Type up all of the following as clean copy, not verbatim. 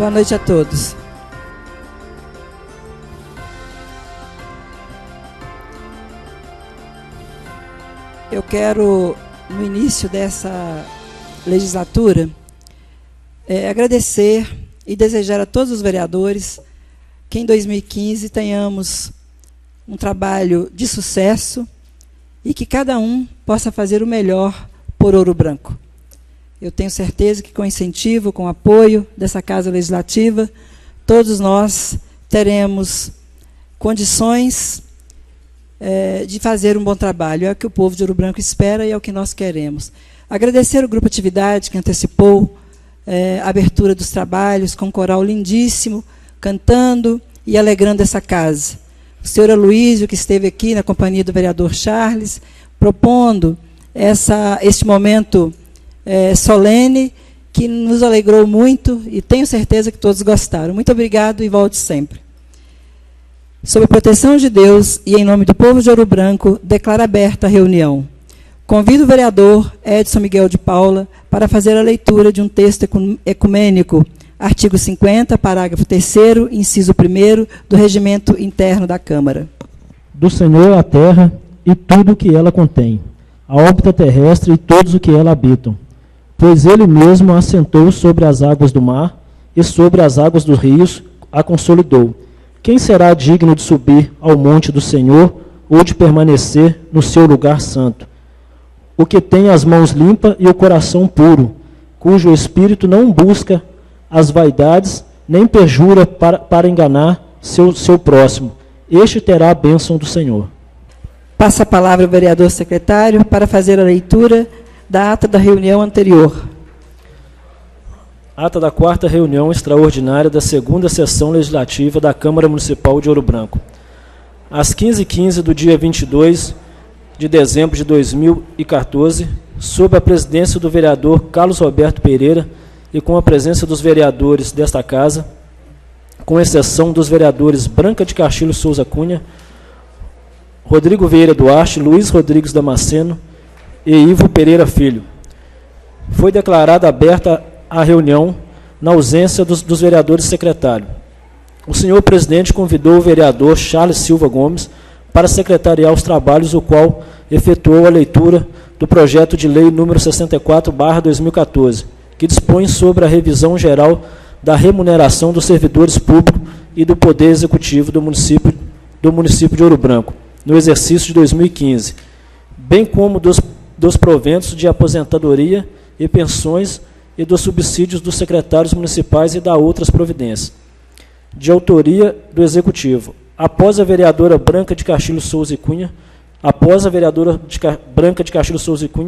Boa noite a todos. Eu quero, no início dessa legislatura, agradecer e desejar a todos os vereadores que em 2015 tenhamos um trabalho de sucesso e que cada um possa fazer o melhor por Ouro Branco. Eu tenho certeza que com incentivo, com apoio dessa Casa Legislativa, todos nós teremos condições de fazer um bom trabalho. É o que o povo de Ouro Branco espera e é o que nós queremos. Agradecer o Grupo Atividade, que antecipou a abertura dos trabalhos, com um coral lindíssimo, cantando e alegrando essa casa. O senhor Aloísio, que esteve aqui na companhia do vereador Charles, propondo este momento solene, que nos alegrou muito e tenho certeza que todos gostaram. Muito obrigado e volte sempre. Sob a proteção de Deus e em nome do povo de Ouro Branco, declaro aberta a reunião. Convido o vereador Edson Miguel de Paula para fazer a leitura de um texto ecumênico, artigo 50, parágrafo 3º, inciso 1º, do Regimento Interno da Câmara. Do Senhor a terra e tudo o que ela contém, a órbita terrestre e todos o que ela habitam, pois ele mesmo a assentou sobre as águas do mar e sobre as águas dos rios a consolidou. Quem será digno de subir ao monte do Senhor ou de permanecer no seu lugar santo? O que tem as mãos limpas e o coração puro, cujo espírito não busca as vaidades, nem perjura para enganar seu próximo. Este terá a bênção do Senhor. Passa a palavra ao vereador secretário para fazer a leitura da ata da reunião anterior. Ata da 4ª reunião extraordinária da 2ª sessão legislativa da Câmara Municipal de Ouro Branco. Às 15h15 do dia 22 de dezembro de 2014, sob a presidência do vereador Carlos Roberto Pereira e com a presença dos vereadores desta casa, com exceção dos vereadores Branca de Castilho Souza Cunha, Rodrigo Vieira Duarte, Luiz Rodrigues Damasceno e Ivo Pereira Filho. Foi declarada aberta a reunião na ausência dos vereadores secretários. O senhor presidente convidou o vereador Charles Silva Gomes para secretariar os trabalhos, o qual efetuou a leitura do projeto de lei número 64/2014, que dispõe sobre a revisão geral da remuneração dos servidores públicos e do Poder Executivo do município de Ouro Branco, no exercício de 2015, bem como dos proventos de aposentadoria e pensões e dos subsídios dos secretários municipais e da outras providências, de autoria do Executivo. Após a vereadora Branca de Castilho Souza Cunha,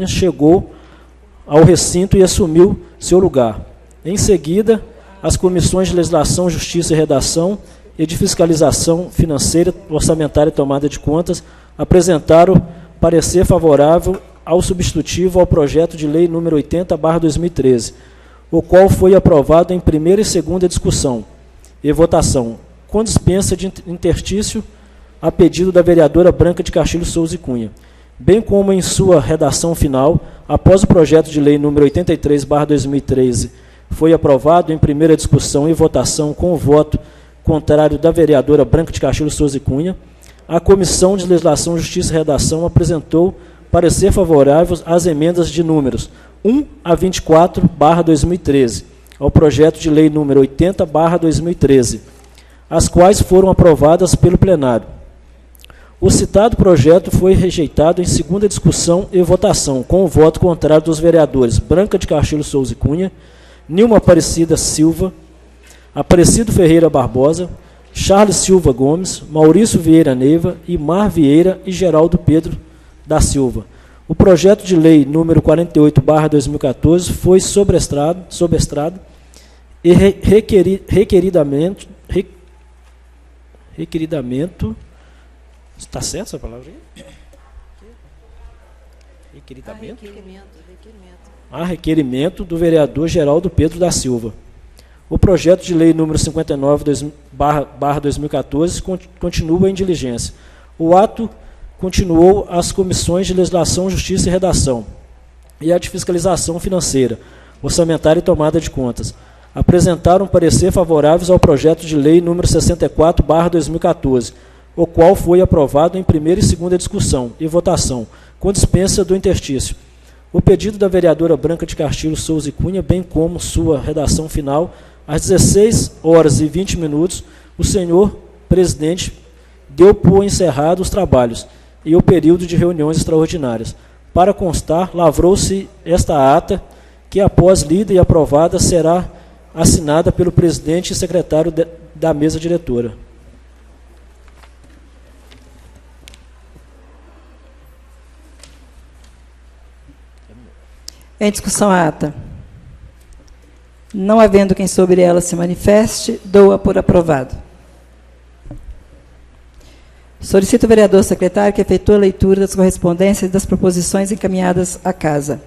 chegou ao recinto e assumiu seu lugar. Em seguida, as comissões de Legislação, Justiça e Redação e de Fiscalização Financeira, Orçamentária e Tomada de Contas apresentaram parecer favorável ao substitutivo ao projeto de lei número 80/2013, o qual foi aprovado em primeira e segunda discussão e votação, com dispensa de interstício a pedido da vereadora Branca de Castilho Souza Cunha, bem como em sua redação final, após o projeto de lei número 83/2013 foi aprovado em primeira discussão e votação com o voto contrário da vereadora Branca de Castilho Souza Cunha, a Comissão de Legislação, Justiça e Redação apresentou parecer favorável às emendas de números 1 a 24/2013, ao projeto de lei número 80/2013, as quais foram aprovadas pelo plenário. O citado projeto foi rejeitado em segunda discussão e votação, com o voto contrário dos vereadores Branca de Castilho Souza Cunha, Nilma Aparecida Silva, Aparecido Ferreira Barbosa, Charles Silva Gomes, Maurício Vieira Neiva, Imar Vieira e Geraldo Pedro da Silva. O projeto de lei número 48/2014 foi sobrestrado e requeridamento, está certo essa palavra aí? Requerimento. Requerimento do vereador Geraldo Pedro da Silva. O projeto de lei número 59/2014 continua em diligência. O ato continuou as comissões de Legislação, Justiça e Redação e a de Fiscalização Financeira, Orçamentária e Tomada de Contas. apresentaram parecer favoráveis ao projeto de lei número 64/2014, o qual foi aprovado em primeira e segunda discussão e votação, com dispensa do interstício. O pedido da vereadora Branca de Castilho Souza e Cunha, bem como sua redação final, às 16h20, o senhor presidente deu por encerrado os trabalhos e o período de reuniões extraordinárias. Para constar, lavrou-se esta ata, que após lida e aprovada será assinada pelo presidente e secretário da mesa diretora. Em discussão a ata. Não havendo quem sobre ela se manifeste, dou-a por aprovado. Solicito ao vereador secretário que efetue a leitura das correspondências e das proposições encaminhadas à casa.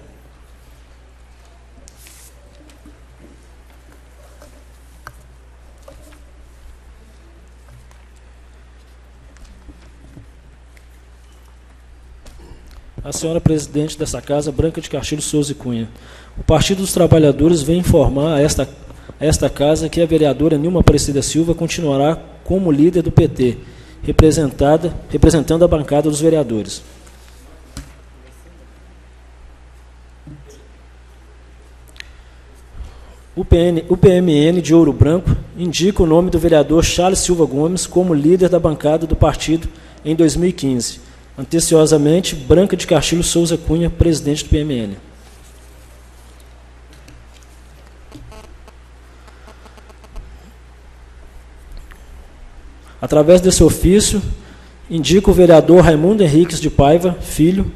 A senhora presidente dessa casa, Branca de Castilho Souza e Cunha. O Partido dos Trabalhadores vem informar a esta casa que a vereadora Nilma Aparecida Silva continuará como líder do PT, representando a bancada dos vereadores. O PMN de Ouro Branco indica o nome do vereador Charles Silva Gomes como líder da bancada do partido em 2015. Anteciosamente, Branca de Castilho Souza Cunha, presidente do PMN. Através desse ofício, indica o vereador Raimundo Henriques de Paiva, filho,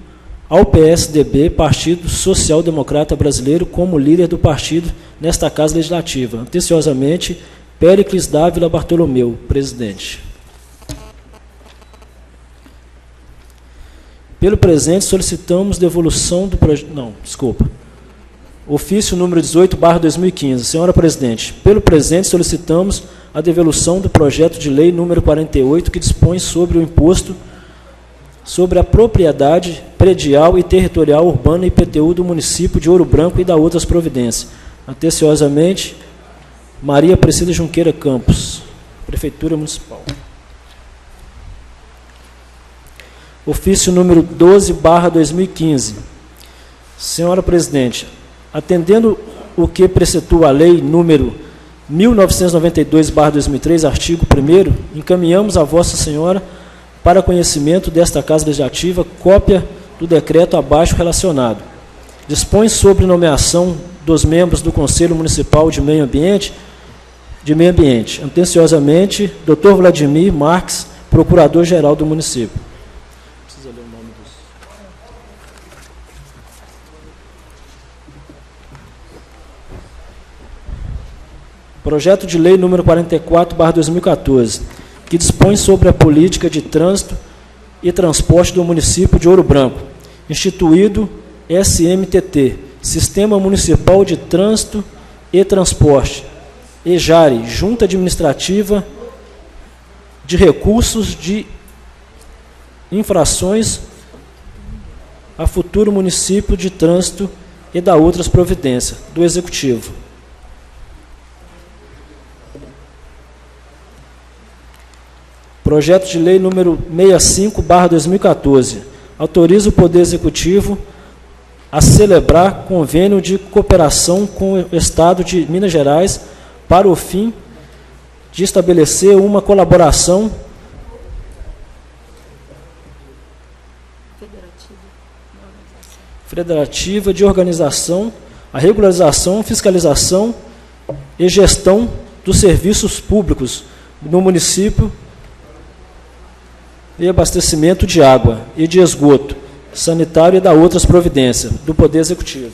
ao PSDB, Partido Social Democrata Brasileiro, como líder do partido nesta Casa Legislativa. Anteciosamente, Péricles Dávila Bartolomeu, presidente. Pelo presente, solicitamos devolução do projeto... Não, desculpa. Ofício número 18/2015. Senhora presidente, pelo presente, solicitamos a devolução do projeto de lei número 48, que dispõe sobre o imposto sobre a propriedade predial e territorial urbana IPTU do município de Ouro Branco e da outras providências. Anteciosamente, Maria Aparecida Junqueira Campos, Prefeitura Municipal. Ofício número 12/2015. Senhora presidente, atendendo o que precetua a lei número 1992/2003, artigo 1º, encaminhamos a Vossa Senhora para conhecimento desta Casa Legislativa cópia do decreto abaixo relacionado. Dispõe sobre nomeação dos membros do Conselho Municipal de Meio Ambiente. Atenciosamente, Dr. Vladimir Marques, Procurador-Geral do município. Projeto de lei número 44/2014, que dispõe sobre a política de trânsito e transporte do município de Ouro Branco, instituído SMTT, Sistema Municipal de Trânsito e Transporte, EJARE, Junta Administrativa de Recursos de Infrações a futuro município de trânsito e da outras providências do Executivo. Projeto de lei número 65/2014, autoriza o Poder Executivo a celebrar convênio de cooperação com o Estado de Minas Gerais para o fim de estabelecer uma colaboração federativa de organização, a regularização, fiscalização e gestão dos serviços públicos no município e abastecimento de água e de esgoto sanitário e da outras providências do Poder Executivo.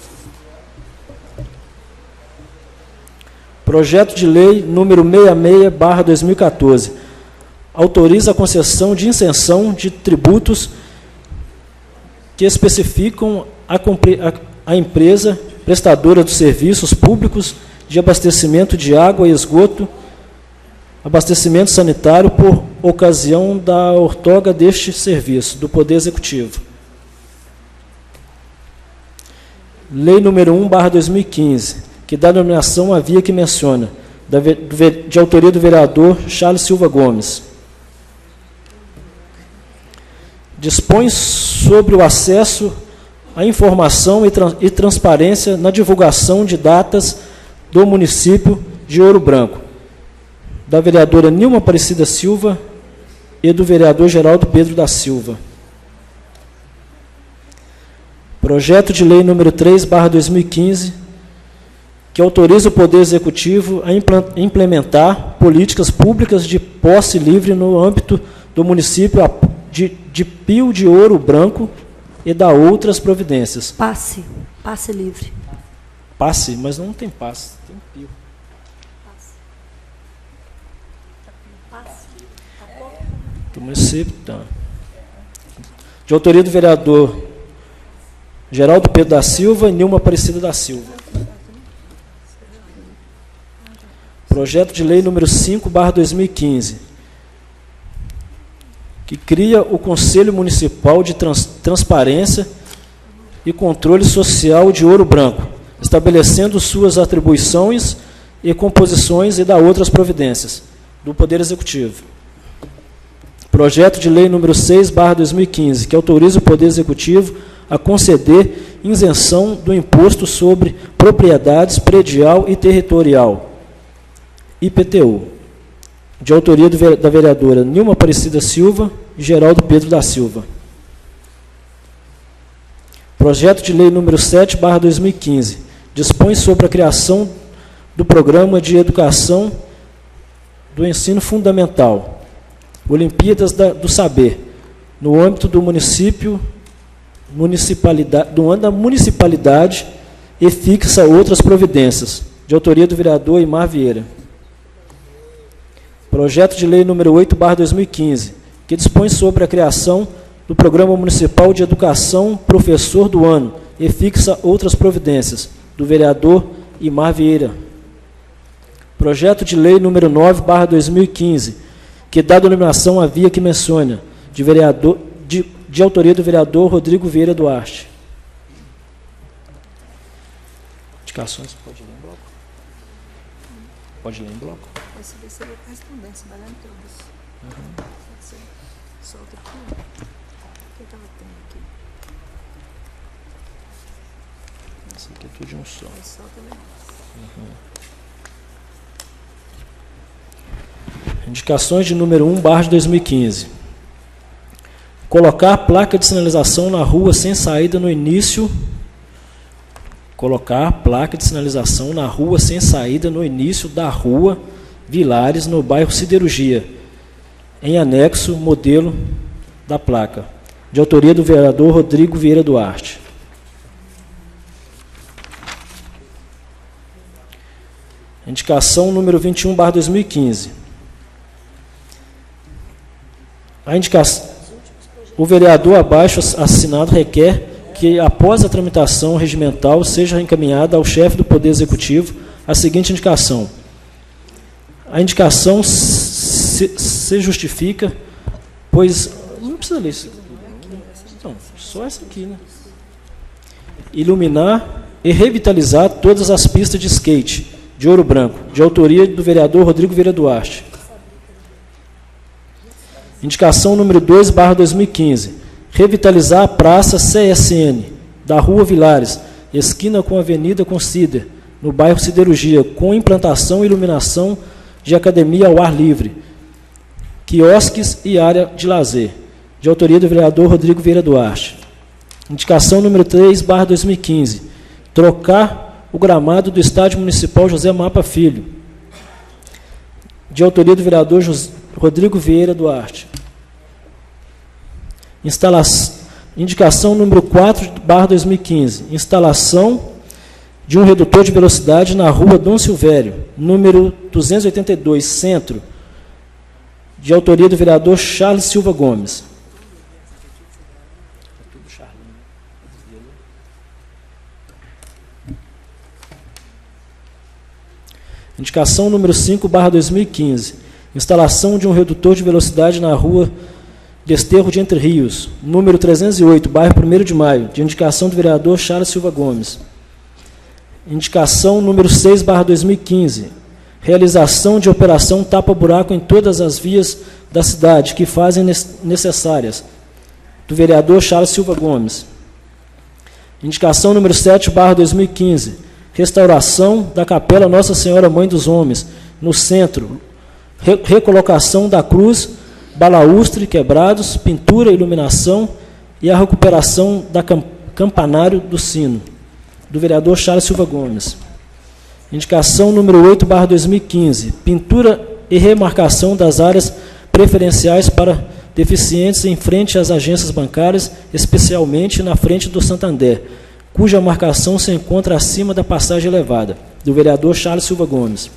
Projeto de lei número 66/2014, autoriza a concessão de isenção de tributos que especificam a empresa prestadora dos serviços públicos de abastecimento de água e esgoto, abastecimento sanitário por ocasião da outorga deste serviço do Poder Executivo. Lei número 1/2015, que dá denominação à via que menciona, de autoria do vereador Charles Silva Gomes. Dispõe sobre o acesso à informação e transparência na divulgação de datas do município de Ouro Branco, da vereadora Nilma Aparecida Silva e do vereador Geraldo Pedro da Silva. Projeto de lei número 3/2015, que autoriza o Poder Executivo a implementar políticas públicas de posse livre no âmbito do município de Pio de Ouro Branco e da outras providências. Passe livre. Passe, mas não tem passe, tem Pio. Do município, tá. De autoria do vereador Geraldo Pedro da Silva e Nilma Aparecida da Silva. Projeto de lei número 5/2015, que cria o Conselho Municipal de Transparência e Controle Social de Ouro Branco, estabelecendo suas atribuições e composições e da outras providências do Poder Executivo. Projeto de lei número 6/2015, que autoriza o Poder Executivo a conceder isenção do imposto sobre propriedades predial e territorial, IPTU, de autoria da vereadora Nilma Aparecida Silva e Geraldo Pedro da Silva. Projeto de lei número 7/2015, dispõe sobre a criação do Programa de Educação do Ensino Fundamental, Olimpíadas do Saber, no âmbito da municipalidade e fixa outras providências, de autoria do vereador Imar Vieira. Projeto de lei número 8/2015, que dispõe sobre a criação do Programa Municipal de Educação Professor do Ano e fixa outras providências, do vereador Imar Vieira. Projeto de lei número 9/2015, que dá denominação à via que menciona, de autoria do vereador Rodrigo Vieira Duarte. Indicações, pode ler em bloco? Pode ler em bloco? Esse vai ser a correspondência, vai lá em todos. Você solta aqui. O que ela tem aqui? Esse aqui é tudo de um só. Solta lá. Indicações de número 1/2015. Colocar placa de sinalização na rua sem saída no início. Colocar placa de sinalização na rua sem saída no início da rua Vilares, no bairro Siderurgia, em anexo modelo da placa, de autoria do vereador Rodrigo Vieira Duarte. Indicação número 21/2015. O vereador abaixo assinado requer que, após a tramitação regimental, seja encaminhada ao chefe do Poder Executivo a seguinte indicação. A indicação se justifica, pois... Não precisa ler isso. Não, só essa aqui, né? Iluminar e revitalizar todas as pistas de skate de Ouro Branco, de autoria do vereador Rodrigo Vieira Duarte. Indicação número 2/2015. Revitalizar a praça CSN, da Rua Vilares, esquina com a Avenida Consider, no bairro Siderurgia, com implantação e iluminação de academia ao ar livre, quiosques e área de lazer, de autoria do vereador Rodrigo Vieira Duarte. Indicação número 3/2015. Trocar o gramado do Estádio Municipal José Mapa Filho, de autoria do vereador Rodrigo Vieira Duarte. Indicação número 4/2015. Instalação de um redutor de velocidade na rua Dom Silvério, número 282, Centro, de autoria do vereador Charles Silva Gomes. Indicação número 5/2015. Instalação de um redutor de velocidade na rua Desterro de Entre Rios, número 308, bairro 1º de Maio, de indicação do vereador Charles Silva Gomes. Indicação número 6/2015. Realização de operação tapa-buraco em todas as vias da cidade que fazem necessárias. Do vereador Charles Silva Gomes. Indicação número 7/2015. Restauração da Capela Nossa Senhora Mãe dos Homens, no centro. Recolocação da cruz, balaústre quebrados, pintura, iluminação e a recuperação da campanário do sino. Do vereador Charles Silva Gomes. Indicação número 8/2015. Pintura e remarcação das áreas preferenciais para deficientes em frente às agências bancárias, especialmente na frente do Santander, cuja marcação se encontra acima da passagem elevada. Do vereador Charles Silva Gomes.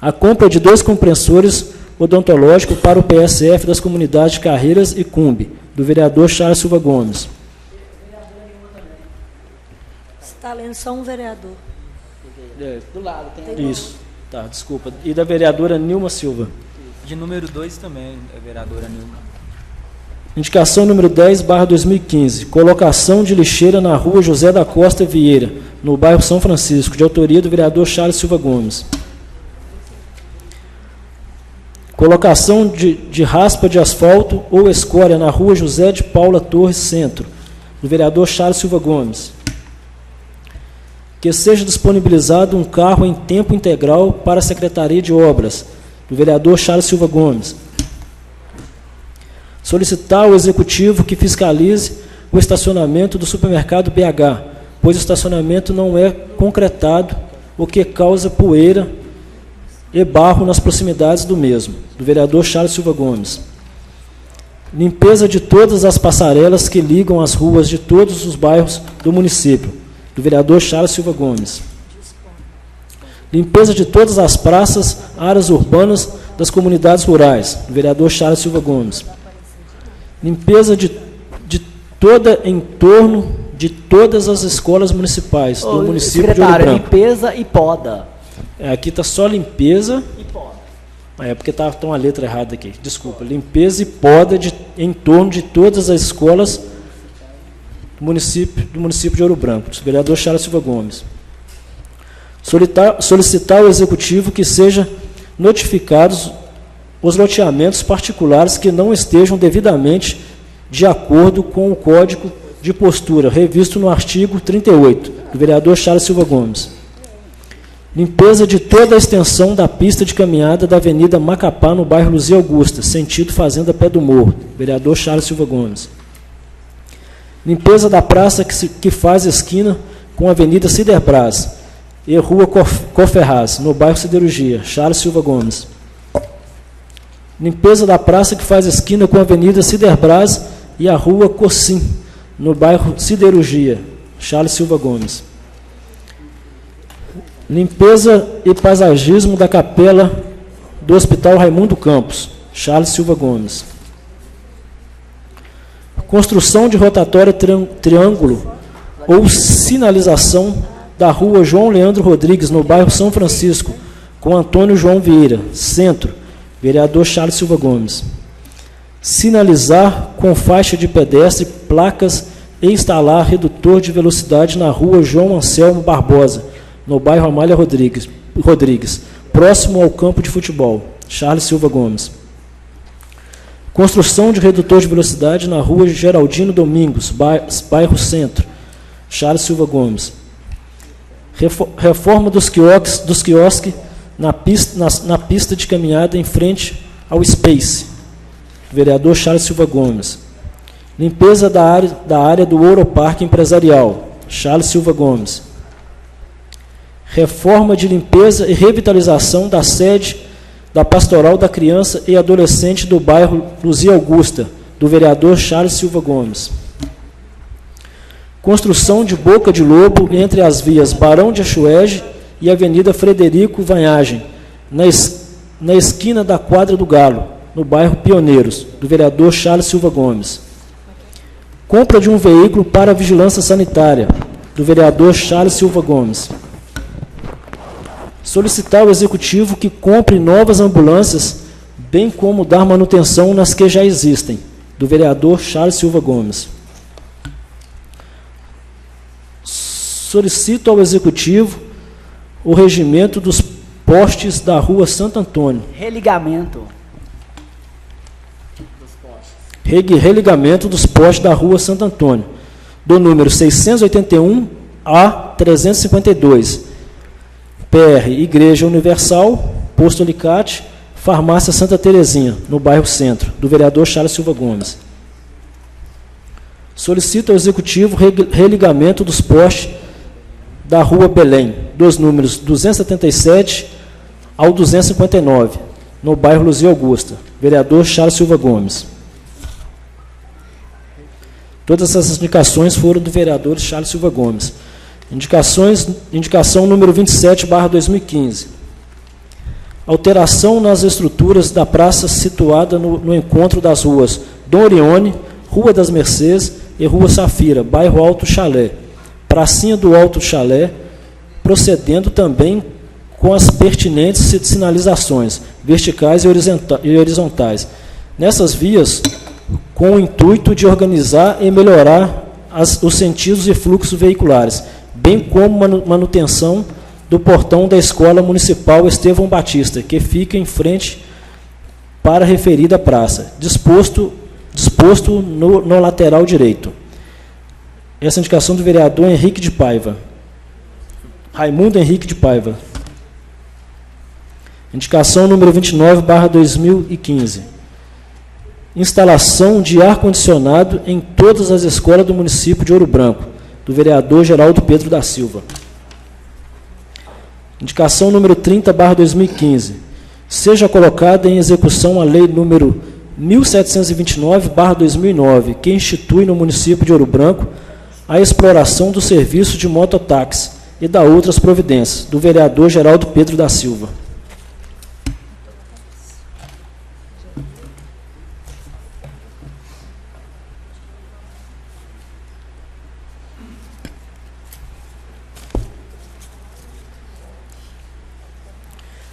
A compra de 2 compressores odontológicos para o PSF das comunidades de Carreiras e Cumbe. Do vereador Charles Silva Gomes. Está lendo só um vereador. Do lado tem. Isso. Tá, desculpa. E da vereadora Nilma Silva. De número 2 também, a vereadora Nilma. Indicação número 10/2015. Colocação de lixeira na rua José da Costa Vieira, no bairro São Francisco, de autoria do vereador Charles Silva Gomes. Colocação de raspa de asfalto ou escória na rua José de Paula Torres Centro, do vereador Charles Silva Gomes. Que seja disponibilizado um carro em tempo integral para a Secretaria de Obras, do vereador Charles Silva Gomes. Solicitar ao Executivo que fiscalize o estacionamento do supermercado BH, pois o estacionamento não é concretado, o que causa poeira e barro nas proximidades do mesmo, do vereador Charles Silva Gomes. Limpeza de todas as passarelas que ligam as ruas de todos os bairros do município, do vereador Charles Silva Gomes. Limpeza de todas as praças, áreas urbanas das comunidades rurais, do vereador Charles Silva Gomes. Limpeza de toda em torno de todas as escolas municipais do município de Ouro Branco. Limpeza e poda. Aqui está só limpeza. E poda. É porque está uma letra errada aqui. Desculpa. Limpeza e poda em torno de todas as escolas do município de Ouro Branco. Do vereador Charles Silva Gomes. Solicitar ao Executivo que seja notificados os loteamentos particulares que não estejam devidamente de acordo com o Código de Postura, revisto no artigo 38, do vereador Charles Silva Gomes. Limpeza de toda a extensão da pista de caminhada da Avenida Macapá, no bairro Luzia Augusta, sentido Fazenda Pé do Morro, vereador Charles Silva Gomes. Limpeza da praça que faz esquina com a Avenida Ciderbras e Rua Coferraz, no bairro Siderurgia, Charles Silva Gomes. Limpeza da praça que faz esquina com a Avenida Ciderbras e a Rua Cossim, no bairro Siderurgia, Charles Silva Gomes. Limpeza e paisagismo da capela do Hospital Raimundo Campos, Charles Silva Gomes. Construção de rotatória triângulo ou sinalização da Rua João Leandro Rodrigues, no bairro São Francisco, com Antônio João Vieira, Centro, vereador Charles Silva Gomes. Sinalizar com faixa de pedestre, placas e instalar redutor de velocidade na Rua João Anselmo Barbosa, no bairro Amália Rodrigues, próximo ao campo de futebol, Charles Silva Gomes. Construção de redutor de velocidade na Rua Geraldino Domingos, bairro Centro, Charles Silva Gomes. Reforma dos quiosques na pista de caminhada em frente ao Space, vereador Charles Silva Gomes. Limpeza da área do Ouroparque Empresarial, Charles Silva Gomes. Reforma de limpeza e revitalização da sede da Pastoral da Criança e Adolescente do bairro Luzia Augusta, do vereador Charles Silva Gomes. Construção de boca de lobo entre as vias Barão de Achuege e Avenida Frederico Vanhagem, na esquina da Quadra do Galo, no bairro Pioneiros, do vereador Charles Silva Gomes. Compra de um veículo para a vigilância sanitária, do vereador Charles Silva Gomes. Solicitar ao Executivo que compre novas ambulâncias, bem como dar manutenção nas que já existem, do vereador Charles Silva Gomes. Solicito ao Executivo o regimento dos postes da Rua Santo Antônio. Religamento. Religamento dos postes da Rua Santo Antônio, do número 681 a 352. PR Igreja Universal, Posto Alicate, Farmácia Santa Terezinha, no bairro Centro, do vereador Charles Silva Gomes. Solicito ao Executivo religamento dos postes da Rua Belém, dos números 277 ao 259, no bairro Luzia Augusta, vereador Charles Silva Gomes. Todas essas indicações foram do vereador Charles Silva Gomes. Indicação número 27/2015. Alteração nas estruturas da praça situada no encontro das ruas Dom Orione, Rua das Mercês e Rua Safira, bairro Alto Chalé. Pracinha do Alto Chalé, procedendo também com as pertinentes sinalizações verticais e horizontais. Nessas vias, com o intuito de organizar e melhorar os sentidos e fluxos veiculares, bem como manutenção do portão da Escola Municipal Estevão Batista, que fica em frente para a referida praça, disposto no lateral direito. Essa indicação do vereador Henrique de Paiva. Raimundo Henrique de Paiva. Indicação número 29/2015. Instalação de ar-condicionado em todas as escolas do município de Ouro Branco, do vereador Geraldo Pedro da Silva. Indicação número 30/2015. Seja colocada em execução a lei número 1729/2009, que institui no município de Ouro Branco a exploração do serviço de mototáxi e da outras providências, do vereador Geraldo Pedro da Silva.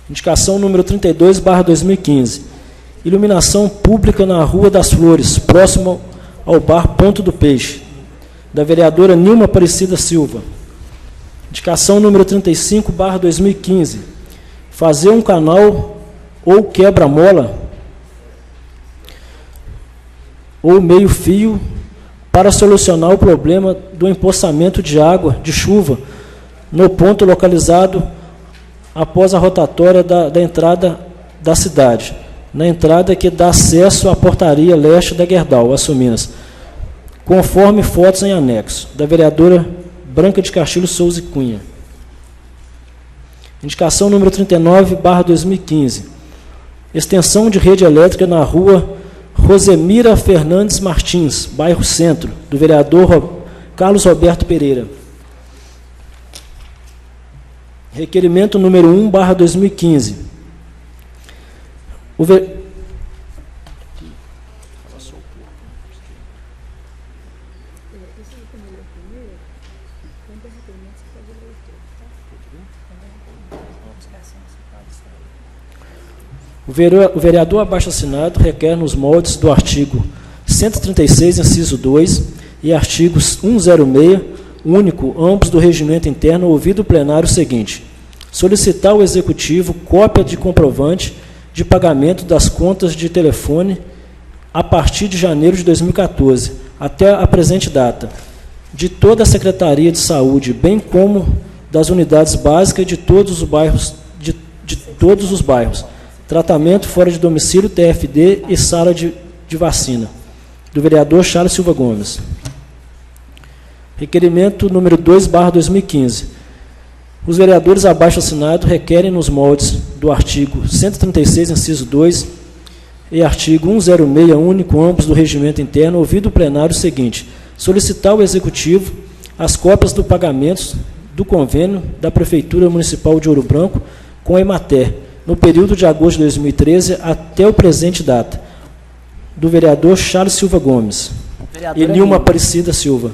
Indicação número 32/2015. Iluminação pública na Rua das Flores, próximo ao bar Ponto do Peixe, da vereadora Nilma Aparecida Silva. Indicação número 35/2015. Fazer um canal ou quebra-mola ou meio-fio para solucionar o problema do empoçamento de água de chuva no ponto localizado após a rotatória da entrada da cidade, na entrada que dá acesso à portaria leste da Gerdau, Açu Minas, conforme fotos em anexo, da vereadora Branca de Castilho Souza e Cunha. Indicação número 39/2015. Extensão de rede elétrica na rua Rosemira Fernandes Martins, bairro Centro, do vereador Carlos Roberto Pereira. Requerimento número 1/2015. O vereador abaixo-assinado requer nos moldes do artigo 136, inciso 2, e artigos 106, único, ambos do regimento interno, ouvido o plenário seguinte: solicitar ao Executivo cópia de comprovante de pagamento das contas de telefone a partir de janeiro de 2014, até a presente data, de toda a Secretaria de Saúde, bem como das unidades básicas de todos os bairros, tratamento fora de domicílio, TFD e sala de vacina, do vereador Charles Silva Gomes. Requerimento número 2/2015. Os vereadores abaixo assinados requerem nos moldes do artigo 136, inciso 2, e artigo 106, único, ambos do regimento interno, ouvido o plenário seguinte: solicitar ao Executivo as cópias do pagamento do convênio da Prefeitura Municipal de Ouro Branco com a Emater, no período de agosto de 2013 até o presente data, do vereador Charles Silva Gomes e Nilma Aparecida Silva.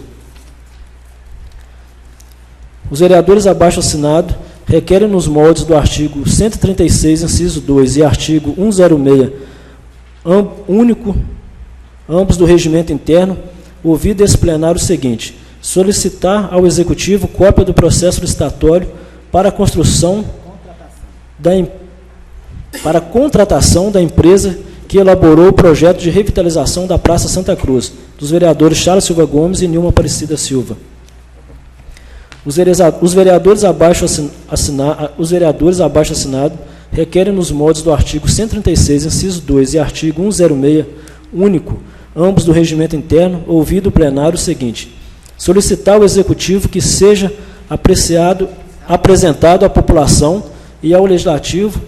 Os vereadores abaixo assinados requerem nos moldes do artigo 136, inciso 2, e artigo 106, único, ambos do regimento interno, ouvido esse plenário seguinte: solicitar ao Executivo cópia do processo licitatório para a contratação da empresa que elaborou o projeto de revitalização da Praça Santa Cruz, dos vereadores Charles Silva Gomes e Nilma Aparecida Silva. Os vereadores abaixo assinados requerem nos moldes do artigo 136, inciso 2 e artigo 106, único, ambos do regimento interno, ouvido o plenário o seguinte: solicitar ao Executivo que seja apresentado à população e ao Legislativo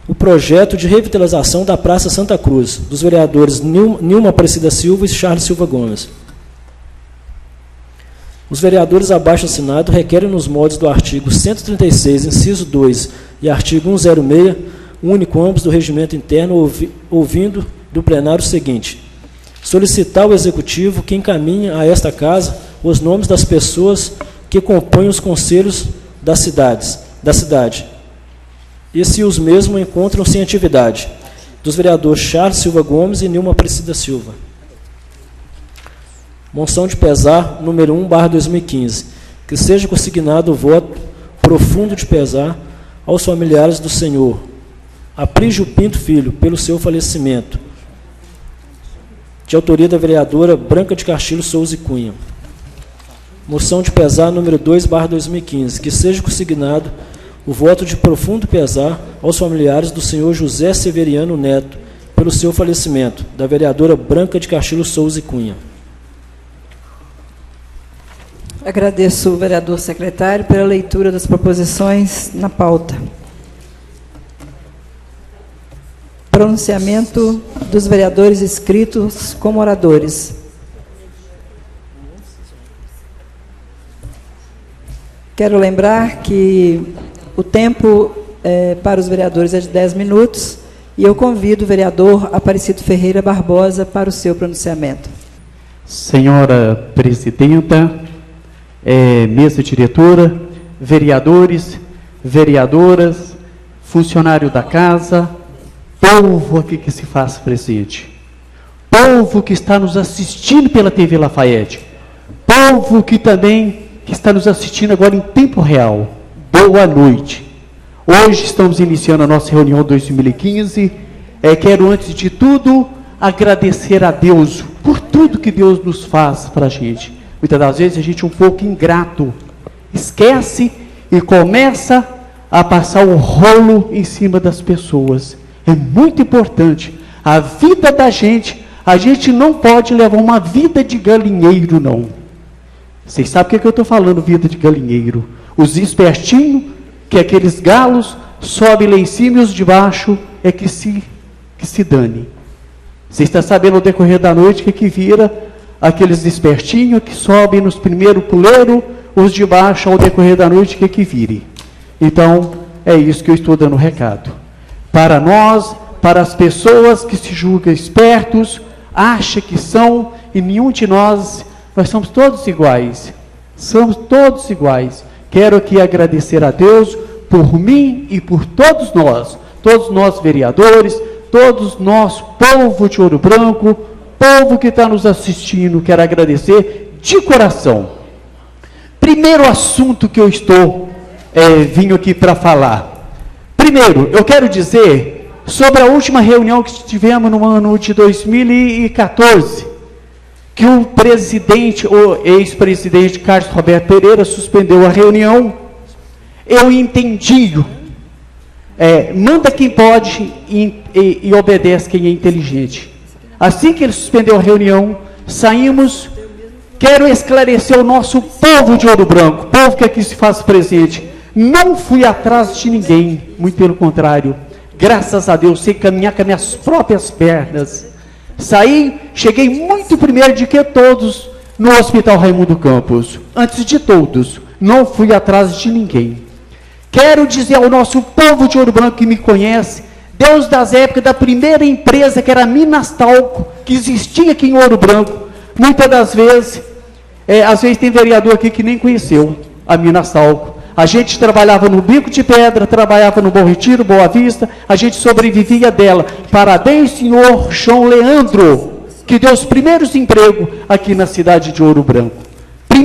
o projeto de revitalização da Praça Santa Cruz, dos vereadores Nilma Aparecida Silva e Charles Silva Gomes. Os vereadores abaixo assinados requerem nos moldes do artigo 136, inciso 2 e artigo 106, único, ambos do regimento interno, ouvindo do plenário o seguinte: solicitar ao Executivo que encaminhe a esta Casa os nomes das pessoas que compõem os conselhos da cidade, e se os mesmos encontram-se em atividade, dos vereadores Charles Silva Gomes e Nilma Aparecida Silva. Moção de pesar, número 1/2015, que seja consignado o voto profundo de pesar aos familiares do senhor Aprígio Pinto Filho, pelo seu falecimento, de autoria da vereadora Branca de Castilho Souza e Cunha. Moção de pesar, número 2/2015, que seja consignado o voto de profundo pesar aos familiares do senhor José Severiano Neto, pelo seu falecimento, da vereadora Branca de Castilho Souza e Cunha. Agradeço o vereador secretário pela leitura das proposições na pauta. Pronunciamento dos vereadores inscritos como oradores. Quero lembrar que o tempo para os vereadores é de 10 minutos e eu convido o vereador Aparecido Ferreira Barbosa para o seu pronunciamento. Senhora presidenta, mesa diretora, vereadores, vereadoras, funcionário da casa, povo aqui que se faz presente, povo que está nos assistindo pela TV Lafayette, povo que também está nos assistindo agora em tempo real, boa noite. Hoje estamos iniciando a nossa reunião 2015. Quero, antes de tudo, agradecer a Deus por tudo que Deus nos faz para a gente. Muitas das vezes a gente é um pouco ingrato, esquece e começa a passar o rolo em cima das pessoas. É muito importante. A vida da gente, a gente não pode levar uma vida de galinheiro, não. Vocês sabem o que eu estou falando, vida de galinheiro. Os espertinhos, que aqueles galos sobem lá em cima e os de baixo é que se dane. Você está sabendo no decorrer da noite que vira aqueles espertinhos que sobem nos primeiros puleiros, os de baixo ao decorrer da noite que vire. Então, é isso que eu estou dando recado. Para nós, para as pessoas que se julgam espertos, acham que são, e nenhum de nós somos todos iguais. Somos todos iguais. Quero aqui agradecer a Deus por mim e por todos nós vereadores, todos nós, povo de Ouro Branco, povo que está nos assistindo, quero agradecer de coração. Primeiro assunto que eu vim aqui para falar. Primeiro, eu quero dizer sobre a última reunião que tivemos no ano de 2014, que o ex-presidente Carlos Roberto Pereira suspendeu a reunião. Eu entendi. Manda quem pode e obedece quem é inteligente. Assim que ele suspendeu a reunião, saímos. Quero esclarecer o nosso povo de Ouro Branco, povo que aqui se faz presente. Não fui atrás de ninguém, muito pelo contrário. Graças a Deus, sei caminhar com as minhas próprias pernas. Cheguei muito primeiro de que todos no Hospital Raimundo Campos. Antes de todos, não fui atrás de ninguém. Quero dizer ao nosso povo de Ouro Branco que me conhece, Deus das épocas da primeira empresa que era a Minastalco, que existia aqui em Ouro Branco. Muitas das vezes, às vezes tem vereador aqui que nem conheceu a Minastalco. A gente trabalhava no Bico de Pedra, trabalhava no Bom Retiro, Boa Vista, a gente sobrevivia dela. Parabéns, senhor João Leandro, que deu os primeiros empregos aqui na cidade de Ouro Branco.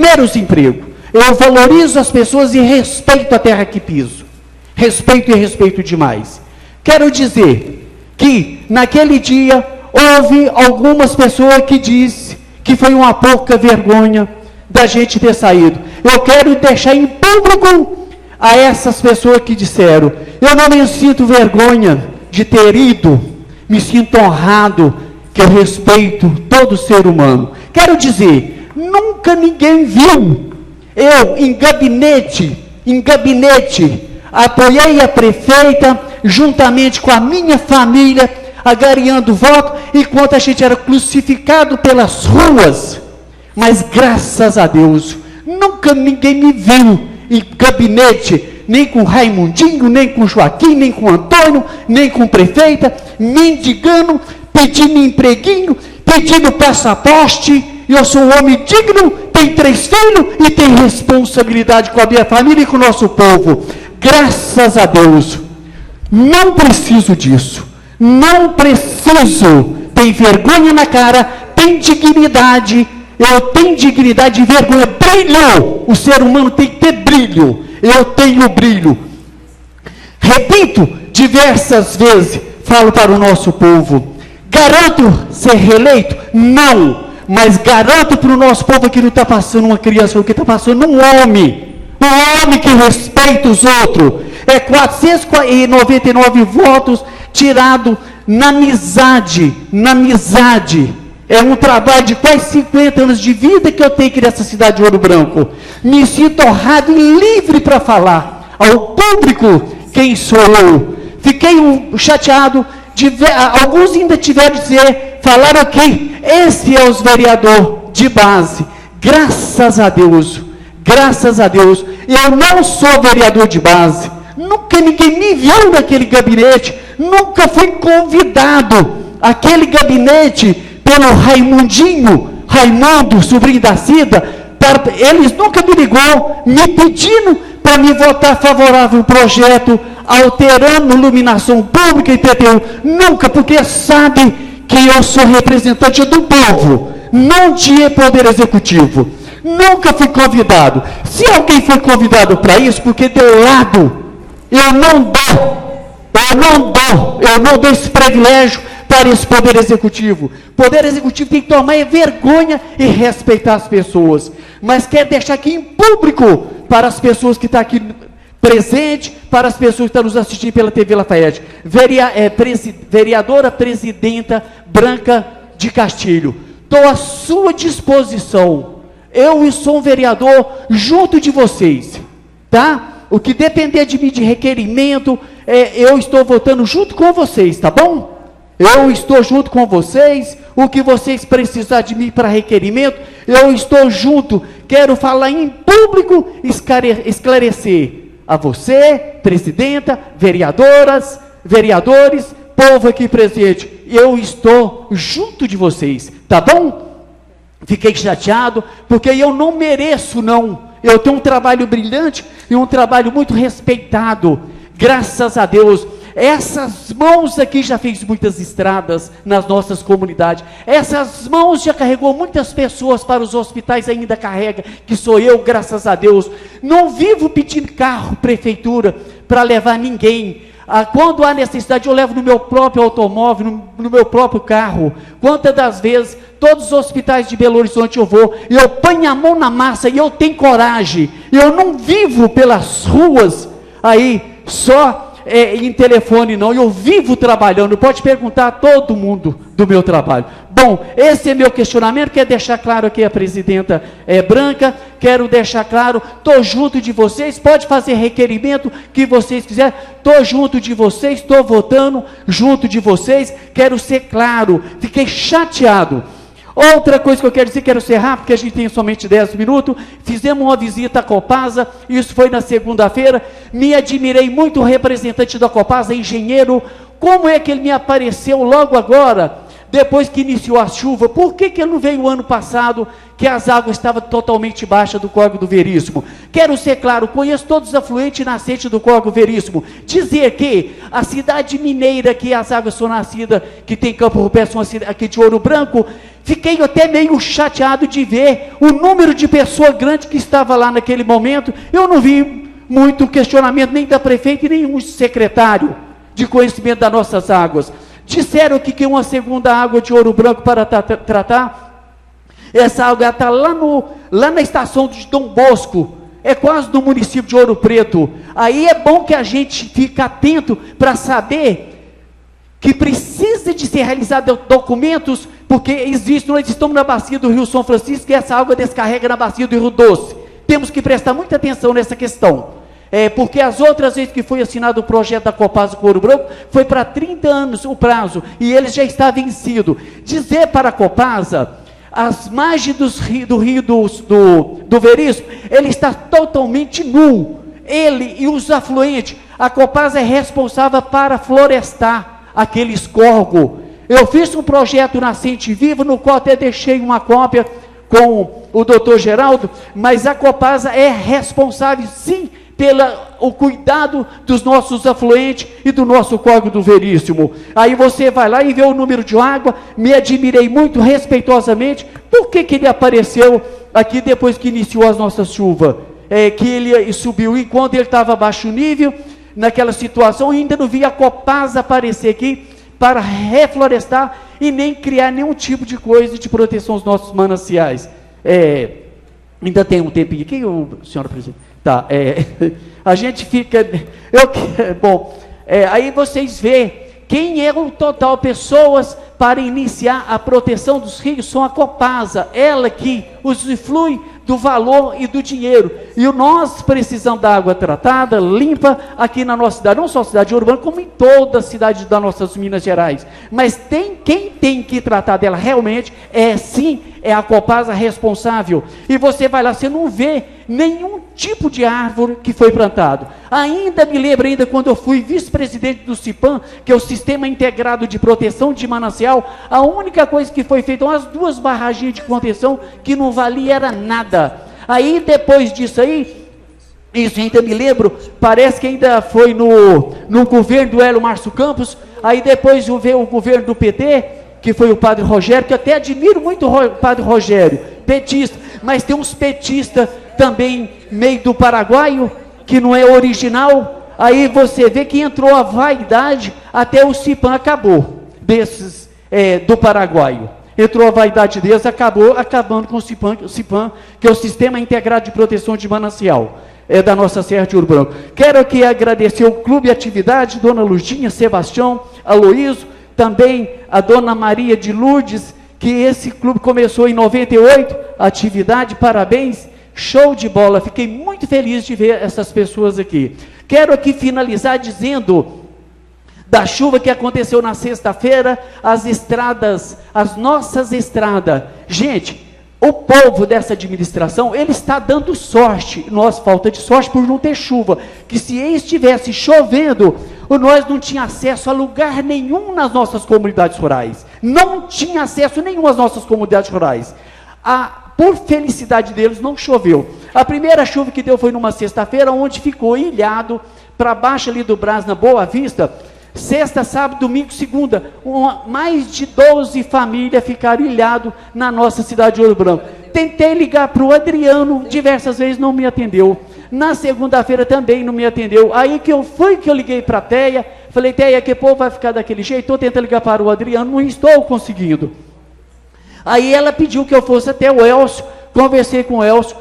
Primeiro, os empregos. Eu valorizo as pessoas e respeito a terra que piso. Respeito e respeito demais. Quero dizer que, naquele dia, houve algumas pessoas que dizem que foi uma pouca vergonha da gente ter saído. Eu quero deixar em público a essas pessoas que disseram: eu não me sinto vergonha de ter ido, me sinto honrado, que eu respeito todo ser humano. Quero dizer, nunca ninguém viu eu em gabinete, apoiei a prefeita, juntamente com a minha família, agariando voto, enquanto a gente era crucificado pelas ruas. Mas graças a Deus, nunca ninguém me viu em gabinete, nem com Raimundinho, nem com Joaquim, nem com Antônio, nem com prefeita, mendigando, pedindo empreguinho, pedindo passaporte. Eu sou um homem digno, tenho 3 filhos e tenho responsabilidade com a minha família e com o nosso povo. Graças a Deus, não preciso disso, não preciso. Tem vergonha na cara, tem dignidade. Eu tenho dignidade e vergonha, brilho. O ser humano tem que ter brilho. Eu tenho brilho. Repito diversas vezes, falo para o nosso povo: garanto ser reeleito? Não. Mas garanto para o nosso povo que não está passando uma criança, o que está passando um homem que respeita os outros. É 499 votos tirado na amizade. É um trabalho de quase 50 anos de vida que eu tenho aqui nessa cidade de Ouro Branco. Me sinto honrado e livre para falar ao público quem sou eu. Fiquei chateado de ver, alguns ainda tiveram de dizer, falaram que esse é os vereadores de base. Graças a Deus, eu não sou vereador de base. Nunca ninguém me viu naquele gabinete, nunca fui convidado àquele gabinete pelo Raimundo, sobrinho da Cida. Eles nunca me ligou, me pedindo para me votar favorável ao projeto, alterando iluminação pública e IPTU. Nunca, porque sabe que eu sou representante do povo, não de poder executivo. Nunca fui convidado. Se alguém foi convidado para isso, porque deu lado, eu não dou esse privilégio para esse poder executivo. O poder executivo tem que tomar vergonha e respeitar as pessoas. Mas quero deixar aqui em público para as pessoas que estão aqui presentes, para as pessoas que estão nos assistindo pela TV Lafayette. Vereadora Presidenta Branca de Castilho, estou à sua disposição. Eu sou um vereador junto de vocês, tá? O que depender de mim de requerimento, eu estou votando junto com vocês, tá bom? Eu estou junto com vocês. O que vocês precisarem de mim para requerimento, eu estou junto. Quero falar em público, esclarecer a você, presidenta, vereadoras, vereadores, povo aqui presente. Eu estou junto de vocês, tá bom? Fiquei chateado, porque eu não mereço, não. Eu tenho um trabalho brilhante e um trabalho muito respeitado. Graças a Deus. Essas mãos aqui já fez muitas estradas nas nossas comunidades. Essas mãos já carregou muitas pessoas para os hospitais, ainda carrega, que sou eu, graças a Deus. Não vivo pedindo carro, prefeitura, para levar ninguém. Quando há necessidade, eu levo no meu próprio automóvel, no meu próprio carro. Quantas das vezes, todos os hospitais de Belo Horizonte eu vou, eu ponho a mão na massa e eu tenho coragem. Eu não vivo pelas ruas aí, só em telefone não, eu vivo trabalhando. Pode perguntar a todo mundo do meu trabalho. Bom, esse é meu questionamento. Quero deixar claro aqui a presidenta Branca, quero deixar claro, estou junto de vocês, pode fazer requerimento que vocês quiserem, estou junto de vocês, estou votando junto de vocês, quero ser claro, fiquei chateado. Outra coisa que eu quero dizer, quero ser rápido, porque a gente tem somente 10 minutos, fizemos uma visita à Copasa, isso foi na segunda-feira, me admirei muito o representante da Copasa, engenheiro, como é que ele me apareceu logo agora, depois que iniciou a chuva, por que ele não veio o ano passado, que as águas estavam totalmente baixas do Córrego do Veríssimo? Quero ser claro, conheço todos os afluentes e nascentes do Córrego Veríssimo. Dizer que a cidade mineira, que as águas são nascidas, que tem Campo Rupestre, aqui de Ouro Branco, fiquei até meio chateado de ver o número de pessoas grande que estava lá naquele momento. Eu não vi muito questionamento nem da prefeita e nenhum secretário de conhecimento das nossas águas. Disseram que uma segunda água de Ouro Branco para tratar. Essa água está lá na estação de Dom Bosco, é quase do município de Ouro Preto. Aí é bom que a gente fique atento para saber que precisa de ser realizados documentos, porque nós estamos na bacia do Rio São Francisco e essa água descarrega na bacia do Rio Doce. Temos que prestar muita atenção nessa questão. Porque as outras vezes que foi assinado o projeto da Copasa com Ouro Branco, foi para 30 anos o prazo, e ele já está vencido. Dizer para a Copasa, as margens do rio do Veríssimo, ele está totalmente nu. Ele e os afluentes, a Copasa é responsável para florestar aquele escorgo. Eu fiz um projeto Nascente Viva, no qual até deixei uma cópia com o doutor Geraldo, mas a Copasa é responsável, sim, pelo cuidado dos nossos afluentes e do nosso Córrego do Veríssimo. Aí você vai lá e vê o número de água. Me admirei muito, respeitosamente, por que ele apareceu aqui depois que iniciou as nossas chuvas? Que ele subiu, e quando ele estava abaixo nível, naquela situação, ainda não vi a Copasa aparecer aqui para reflorestar e nem criar nenhum tipo de coisa de proteção aos nossos mananciais. Ainda tem um tempinho aqui, senhora presidente? Tá, a gente fica, aí vocês veem, quem é o total pessoas para iniciar a proteção dos rios são a Copasa, ela que usufrui do valor e do dinheiro, e nós precisamos da água tratada, limpa, aqui na nossa cidade, não só a cidade de Ouro Branco, como em toda a cidade das nossas Minas Gerais, mas quem tem que tratar dela realmente, é a Copasa responsável, e você vai lá, você não vê nenhum tipo de árvore que foi plantado. Ainda me lembro, quando eu fui vice-presidente do CIPAM, que é o Sistema Integrado de Proteção de Manancial, a única coisa que foi feita, umas 2 barragens de contenção, que não valia era nada. Aí, depois disso aí, isso ainda me lembro, parece que ainda foi no governo do Hélio Márcio Campos, aí depois veio o governo do PT, que foi o padre Rogério, que eu até admiro muito o padre Rogério, petista, mas tem uns petistas também meio do paraguaio, que não é original. Aí você vê que entrou a vaidade, até o CIPAM acabou, desses do paraguaio. Entrou a vaidade deles, acabando com o CIPAM, que é o Sistema Integrado de Proteção de Manancial, da nossa Serra de Ouro Branco. Quero aqui agradecer o Clube Atividade, Dona Lurdinha, Sebastião, Aloísio, também a Dona Maria de Lourdes, que esse clube começou em 98, atividade, parabéns, show de bola, fiquei muito feliz de ver essas pessoas aqui. Quero aqui finalizar dizendo da chuva que aconteceu na sexta-feira, as nossas estradas. Gente, o povo dessa administração, ele está dando sorte, nós falta de sorte por não ter chuva, que se estivesse chovendo, nós não tínhamos acesso a lugar nenhum nas nossas comunidades rurais, não tinha acesso nenhum às nossas comunidades rurais. Por felicidade deles, não choveu. A primeira chuva que deu foi numa sexta-feira, onde ficou ilhado, para baixo ali do Brás, na Boa Vista, sexta, sábado, domingo, segunda, mais de 12 famílias ficaram ilhadas na nossa cidade de Ouro Branco. Tentei ligar para o Adriano, diversas vezes não me atendeu. Na segunda-feira também não me atendeu. Aí que eu liguei para a Teia, falei, Teia, que povo vai ficar daquele jeito? Estou tentando ligar para o Adriano, não estou conseguindo. Aí ela pediu que eu fosse até o Elcio, conversei com o Elcio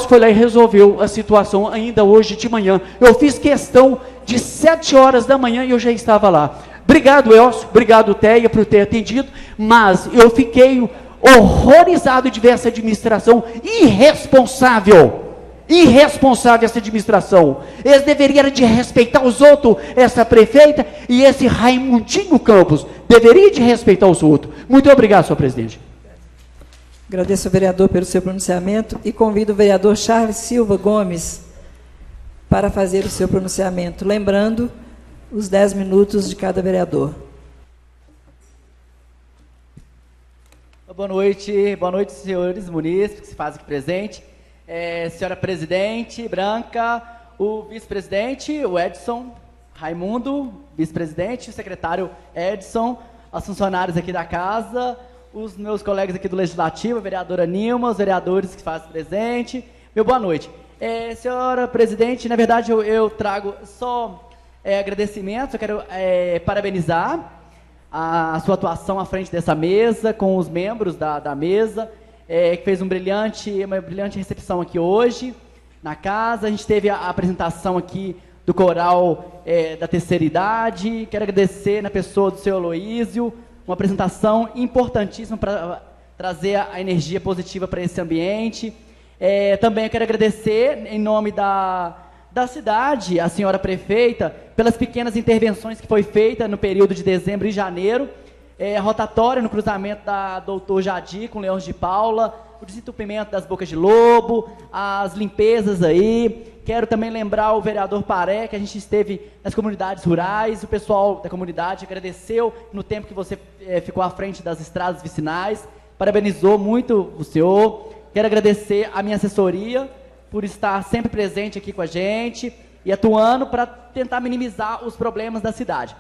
foi lá e resolveu a situação ainda hoje de manhã. Eu fiz questão de 7 horas da manhã e eu já estava lá. Obrigado, Elcio, obrigado, Teia, por ter atendido, mas eu fiquei horrorizado de ver essa administração irresponsável essa administração. Eles deveriam de respeitar os outros, essa prefeita e esse Raimundinho Campos, deveria de respeitar os outros. Muito obrigado, senhor presidente. Agradeço ao vereador pelo seu pronunciamento e convido o vereador Charles Silva Gomes para fazer o seu pronunciamento, lembrando os 10 minutos de cada vereador. Boa noite, senhores munícipes que se fazem aqui presente. Senhora presidente Branca, o vice-presidente, o Edson Raimundo, vice-presidente, o secretário Edson, os funcionários aqui da casa, os meus colegas aqui do Legislativo, a vereadora Nilma, os vereadores que fazem presente. Meu boa noite. Senhora presidente, na verdade eu trago só agradecimentos, eu quero parabenizar a sua atuação à frente dessa mesa, com os membros da mesa, que fez uma brilhante recepção aqui hoje na casa. A gente teve a apresentação aqui do coral da terceira idade. Quero agradecer na pessoa do seu Aloísio, uma apresentação importantíssima para trazer a energia positiva para esse ambiente. Também eu quero agradecer em nome da cidade, a senhora prefeita, pelas pequenas intervenções que foi feita no período de dezembro e janeiro, a rotatória no cruzamento da Doutor Jadir com Leões de Paula, o desentupimento das bocas de lobo, as limpezas aí. Quero também lembrar o vereador Paré, que a gente esteve nas comunidades rurais, o pessoal da comunidade agradeceu no tempo que você ficou à frente das estradas vicinais, parabenizou muito o senhor. Quero agradecer a minha assessoria por estar sempre presente aqui com a gente e atuando para tentar minimizar os problemas da cidade.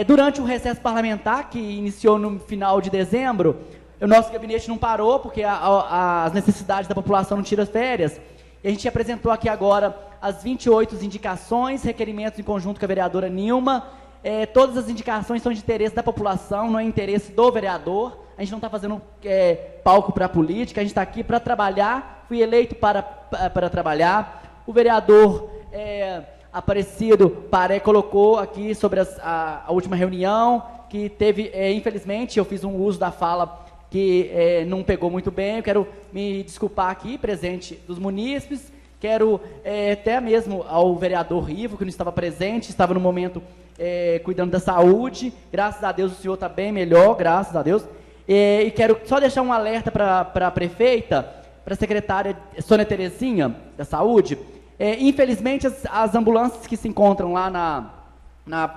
Durante o recesso parlamentar, que iniciou no final de dezembro, o nosso gabinete não parou, porque as necessidades da população não tiram férias. E a gente apresentou aqui agora as 28 indicações, requerimentos em conjunto com a vereadora Nilma. Todas as indicações são de interesse da população, não é interesse do vereador. A gente não está fazendo palco para a política, a gente está aqui para trabalhar. Fui eleito para trabalhar. O vereador Aparecido Paré colocou aqui sobre a última reunião, que teve, infelizmente, eu fiz um uso da fala que não pegou muito bem. Eu quero me desculpar aqui, presente dos munícipes. Quero até mesmo ao vereador Rivo, que não estava presente, estava no momento cuidando da saúde. Graças a Deus o senhor está bem melhor, graças a Deus. E quero só deixar um alerta para a prefeita, para a secretária Sônia Terezinha, da Saúde. Infelizmente, as ambulâncias que se encontram lá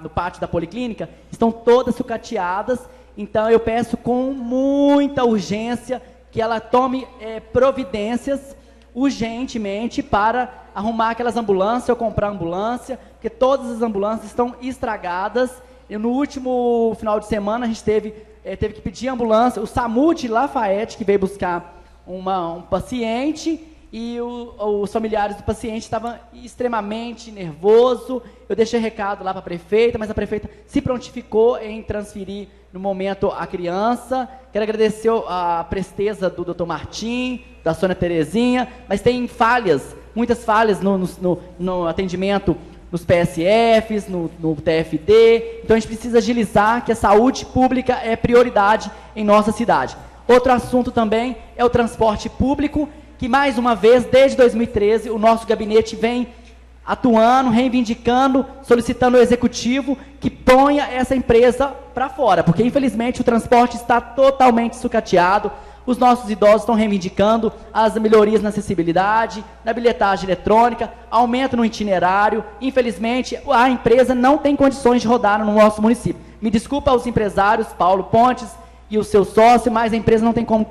no pátio da Policlínica estão todas sucateadas. Então, eu peço com muita urgência que ela tome providências urgentemente para arrumar aquelas ambulâncias ou comprar ambulância, porque todas as ambulâncias estão estragadas. E no último final de semana, a gente teve que pedir ambulância. O SAMU de Lafayette, que veio buscar um paciente, e os familiares do paciente estavam extremamente nervosos. Eu deixei recado lá para a prefeita, mas a prefeita se prontificou em transferir no momento a criança. Quero agradecer a presteza do Dr. Martim, da Sônia Terezinha, mas tem falhas, muitas falhas no atendimento nos PSFs, no TFD. Então a gente precisa agilizar, que a saúde pública é prioridade em nossa cidade. Outro assunto também é o transporte público, que mais uma vez, desde 2013, o nosso gabinete vem atuando, reivindicando, solicitando ao executivo que ponha essa empresa para fora, porque infelizmente o transporte está totalmente sucateado. Os nossos idosos estão reivindicando as melhorias na acessibilidade, na bilhetagem eletrônica, aumento no itinerário. Infelizmente, a empresa não tem condições de rodar no nosso município. Me desculpa aos empresários, Paulo Pontes e o seu sócio, mas a empresa não tem como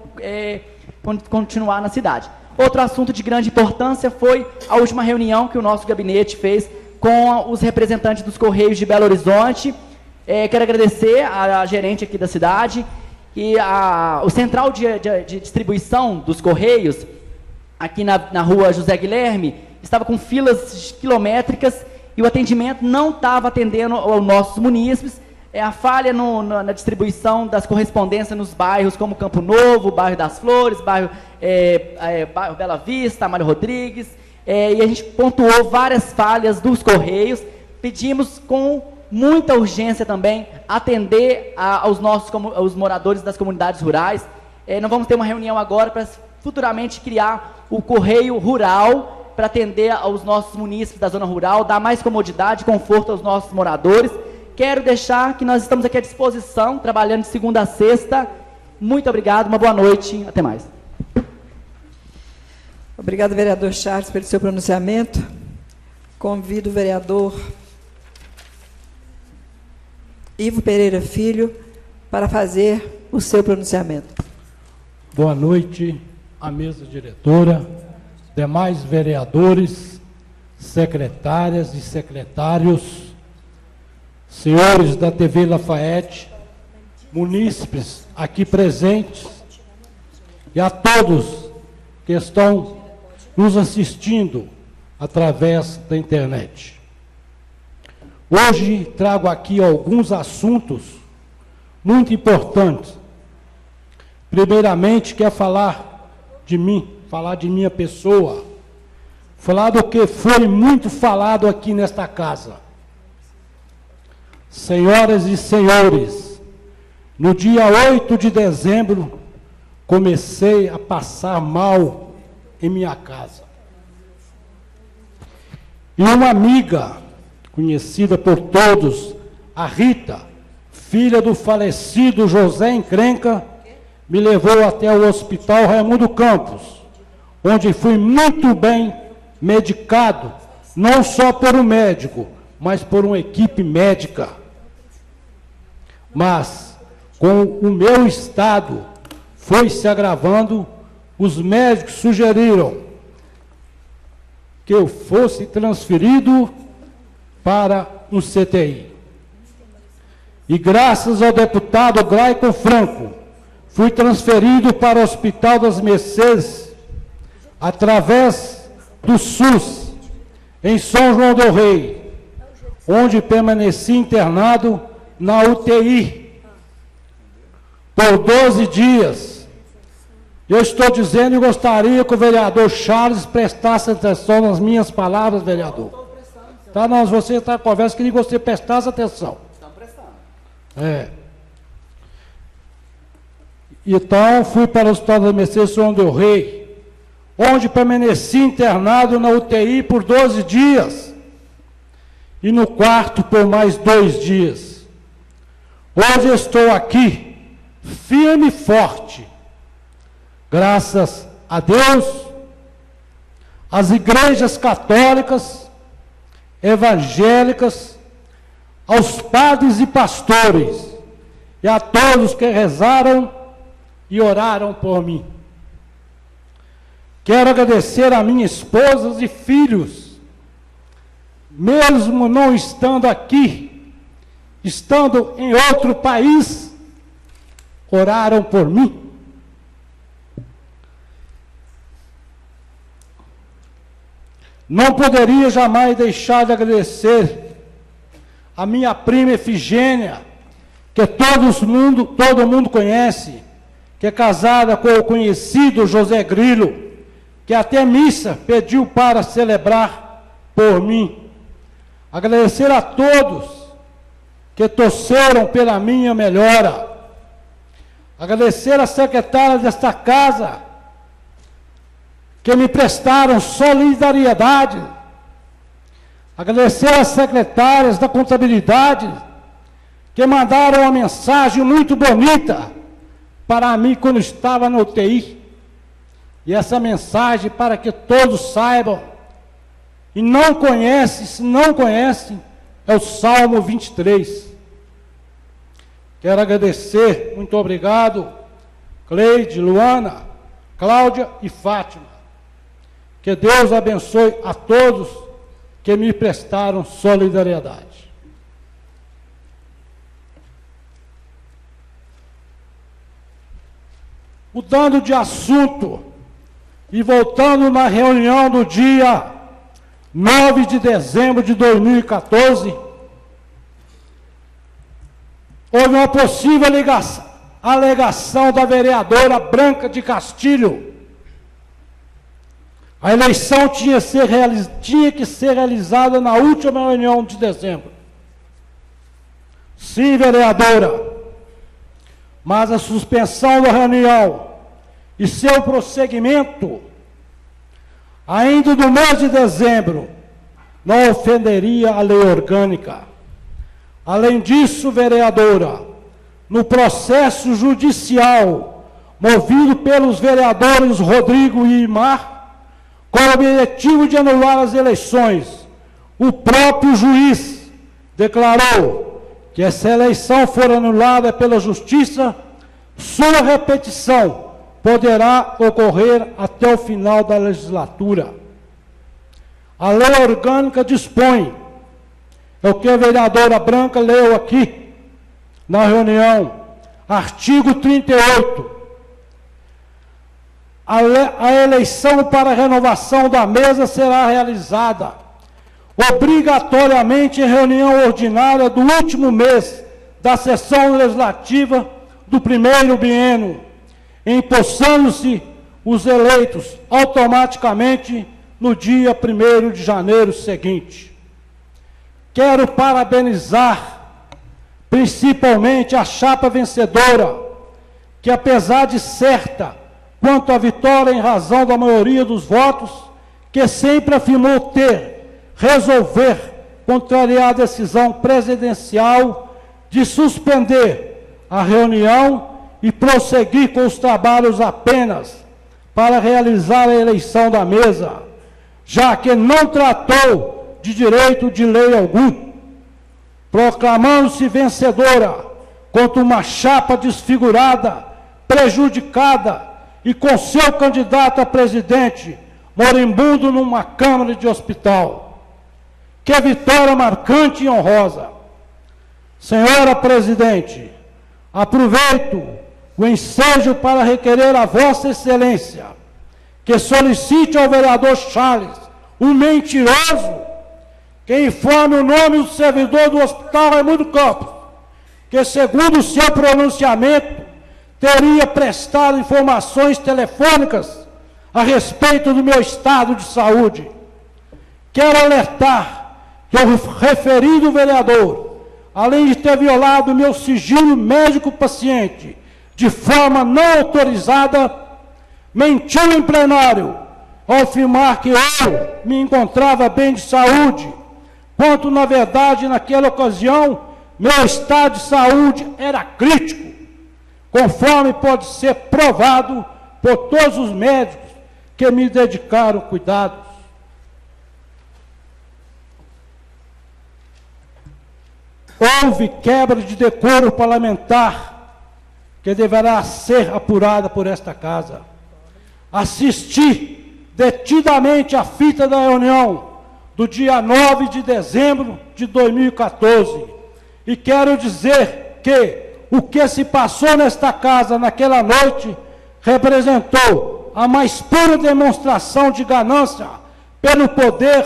continuar na cidade. Outro assunto de grande importância foi a última reunião que o nosso gabinete fez com os representantes dos Correios de Belo Horizonte. Quero agradecer a gerente aqui da cidade e o central de distribuição dos Correios, aqui na rua José Guilherme, estava com filas quilométricas e o atendimento não estava atendendo aos nossos munícipes. A falha na distribuição das correspondências nos bairros como Campo Novo, bairro das Flores, bairro Bela Vista, Mário Rodrigues, e a gente pontuou várias falhas dos Correios. Pedimos com muita urgência também atender aos moradores das comunidades rurais. Nós vamos ter uma reunião agora para futuramente criar o Correio Rural para atender aos nossos munícipes da zona rural, dar mais comodidade e conforto aos nossos moradores. Quero deixar que nós estamos aqui à disposição, trabalhando de segunda a sexta. Muito obrigado, uma boa noite, até mais. Obrigado, vereador Charles, pelo seu pronunciamento. Convido o vereador Ivo Pereira Filho para fazer o seu pronunciamento. Boa noite à mesa diretora, demais vereadores, secretárias e secretários, senhores da TV Lafayette, munícipes aqui presentes e a todos que estão nos assistindo através da internet. Hoje trago aqui alguns assuntos muito importantes. Primeiramente, quero falar de mim, falar de minha pessoa, falar do que foi muito falado aqui nesta casa. Senhoras e senhores, no dia 8 de dezembro, comecei a passar mal em minha casa. E uma amiga, conhecida por todos, a Rita, filha do falecido José Encrenca, me levou até o Hospital Raimundo Campos, onde fui muito bem medicado, não só por um médico, mas por uma equipe médica. Mas, com o meu estado foi se agravando, os médicos sugeriram que eu fosse transferido para um CTI. E graças ao deputado Glaico Franco, fui transferido para o Hospital das Mercês, através do SUS, em São João del Rei, onde permaneci internado na UTI por 12 dias. Eu estou dizendo e gostaria que o vereador Charles prestasse atenção nas minhas palavras, vereador. Tá, não, você está com conversa, queria que você prestasse atenção. Estão prestando. É. Então, fui para o Hospital da Mercês São João del Rei, onde permaneci internado na UTI por 12 dias e no quarto por mais 2 dias. Hoje estou aqui, firme e forte, graças a Deus, às igrejas católicas, evangélicas, aos padres e pastores, e a todos que rezaram e oraram por mim. Quero agradecer a minha esposa e filhos, mesmo não estando aqui, estando em outro país, oraram por mim. Não poderia jamais deixar de agradecer a minha prima Efigênia, que todo mundo conhece, que é casada com o conhecido José Grilo, que até missa pediu para celebrar por mim. Agradecer a todos que torceram pela minha melhora. Agradecer à secretária desta casa, que me prestaram solidariedade. Agradecer às secretárias da contabilidade, que mandaram uma mensagem muito bonita para mim quando estava na UTI. E essa mensagem, para que todos saibam, e não conhecem, se não conhecem, é o Salmo 23. Quero agradecer, muito obrigado, Cleide, Luana, Cláudia e Fátima. Que Deus abençoe a todos que me prestaram solidariedade. Mudando de assunto e voltando na reunião do dia 9 de dezembro de 2014, houve uma possível alegação da vereadora Branca de Castilho. A eleição tinha que ser realizada na última reunião de dezembro. Sim, vereadora, mas a suspensão da reunião e seu prosseguimento, ainda no mês de dezembro, não ofenderia a lei orgânica. Além disso, vereadora, no processo judicial movido pelos vereadores Rodrigo e Imar, com o objetivo de anular as eleições, o próprio juiz declarou que essa eleição for anulada pela Justiça, sua repetição poderá ocorrer até o final da legislatura. A lei orgânica dispõe, é o que a vereadora Branca leu aqui na reunião, artigo 38. A eleição para renovação da mesa será realizada obrigatoriamente em reunião ordinária do último mês da sessão legislativa do primeiro biênio, empossando-se os eleitos automaticamente no dia 1º de janeiro seguinte. Quero parabenizar principalmente a chapa vencedora, que apesar de certa quanto à vitória em razão da maioria dos votos, que sempre afirmou resolver contrariar a decisão presidencial de suspender a reunião e prosseguir com os trabalhos apenas para realizar a eleição da mesa, já que não tratou de direito de lei algum, proclamando-se vencedora contra uma chapa desfigurada, prejudicada e com seu candidato a presidente moribundo numa câmara de hospital. Que vitória marcante e honrosa. Senhora Presidente, aproveito o ensejo para requerer a Vossa Excelência que solicite ao vereador Charles, um mentiroso, que informe o nome do servidor do Hospital Raimundo Campos, que segundo o seu pronunciamento, teria prestado informações telefônicas a respeito do meu estado de saúde. Quero alertar que o referido vereador, além de ter violado o meu sigilo médico-paciente de forma não autorizada, mentiu em plenário ao afirmar que eu me encontrava bem de saúde, quando, na verdade, naquela ocasião, meu estado de saúde era crítico, conforme pode ser provado por todos os médicos que me dedicaram cuidados. Houve quebra de decoro parlamentar que deverá ser apurada por esta casa. Assisti detidamente a fita da reunião do dia 9 de dezembro de 2014 e quero dizer que o que se passou nesta casa naquela noite representou a mais pura demonstração de ganância pelo poder